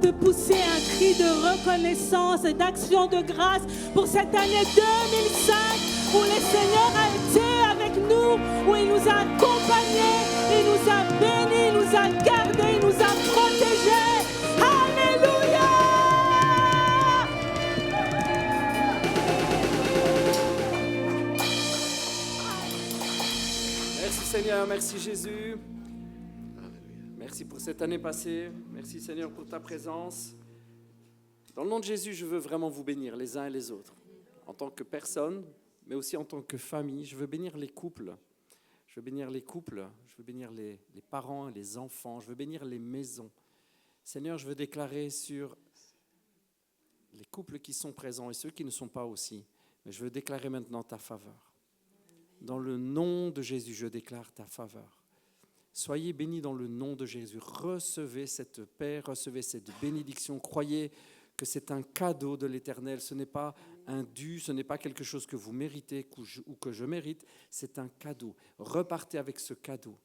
Speaker 6: de pousser un cri de reconnaissance et d'action de grâce pour cette année 2005 où le Seigneur a été avec nous, où il nous a accompagnés, il nous a bénis, il nous a gardés, il nous a protégés. Alléluia!
Speaker 2: Merci Seigneur, merci Jésus. Merci pour cette année passée. Merci Seigneur pour ta présence. Dans le nom de Jésus, je veux vraiment vous bénir les uns et les autres. En tant que personne, mais aussi en tant que famille. Je veux bénir les couples. Je veux bénir les couples. Je veux bénir les parents, les enfants. Je veux bénir les maisons. Seigneur, je veux déclarer sur les couples qui sont présents et ceux qui ne sont pas aussi. Mais je veux déclarer maintenant ta faveur. Dans le nom de Jésus, je déclare ta faveur. Soyez bénis dans le nom de Jésus. Recevez cette paix, recevez cette bénédiction. Croyez que c'est un cadeau de l'Éternel. Ce n'est pas un dû, ce n'est pas quelque chose que vous méritez ou que je mérite. C'est un cadeau. Repartez avec ce cadeau.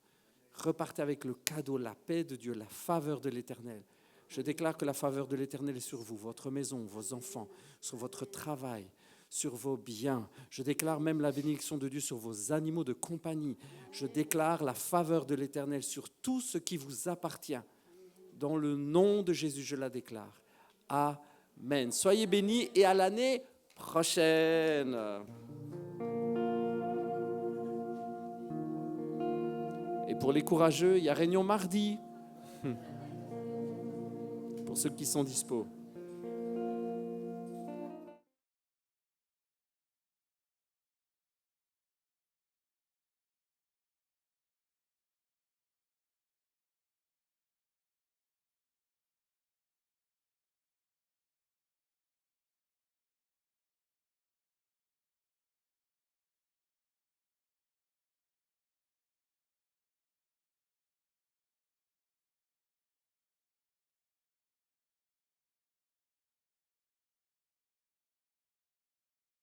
Speaker 2: Repartez avec le cadeau, la paix de Dieu, la faveur de l'Éternel. Je déclare que la faveur de l'Éternel est sur vous, votre maison, vos enfants, sur votre travail, sur vos biens. Je déclare même la bénédiction de Dieu sur vos animaux de compagnie. Je déclare la faveur de l'Éternel sur tout ce qui vous appartient. Dans le nom de Jésus, je la déclare. Amen. Soyez bénis et à l'année prochaine. Et pour les courageux, il y a réunion mardi. Pour ceux qui sont dispo.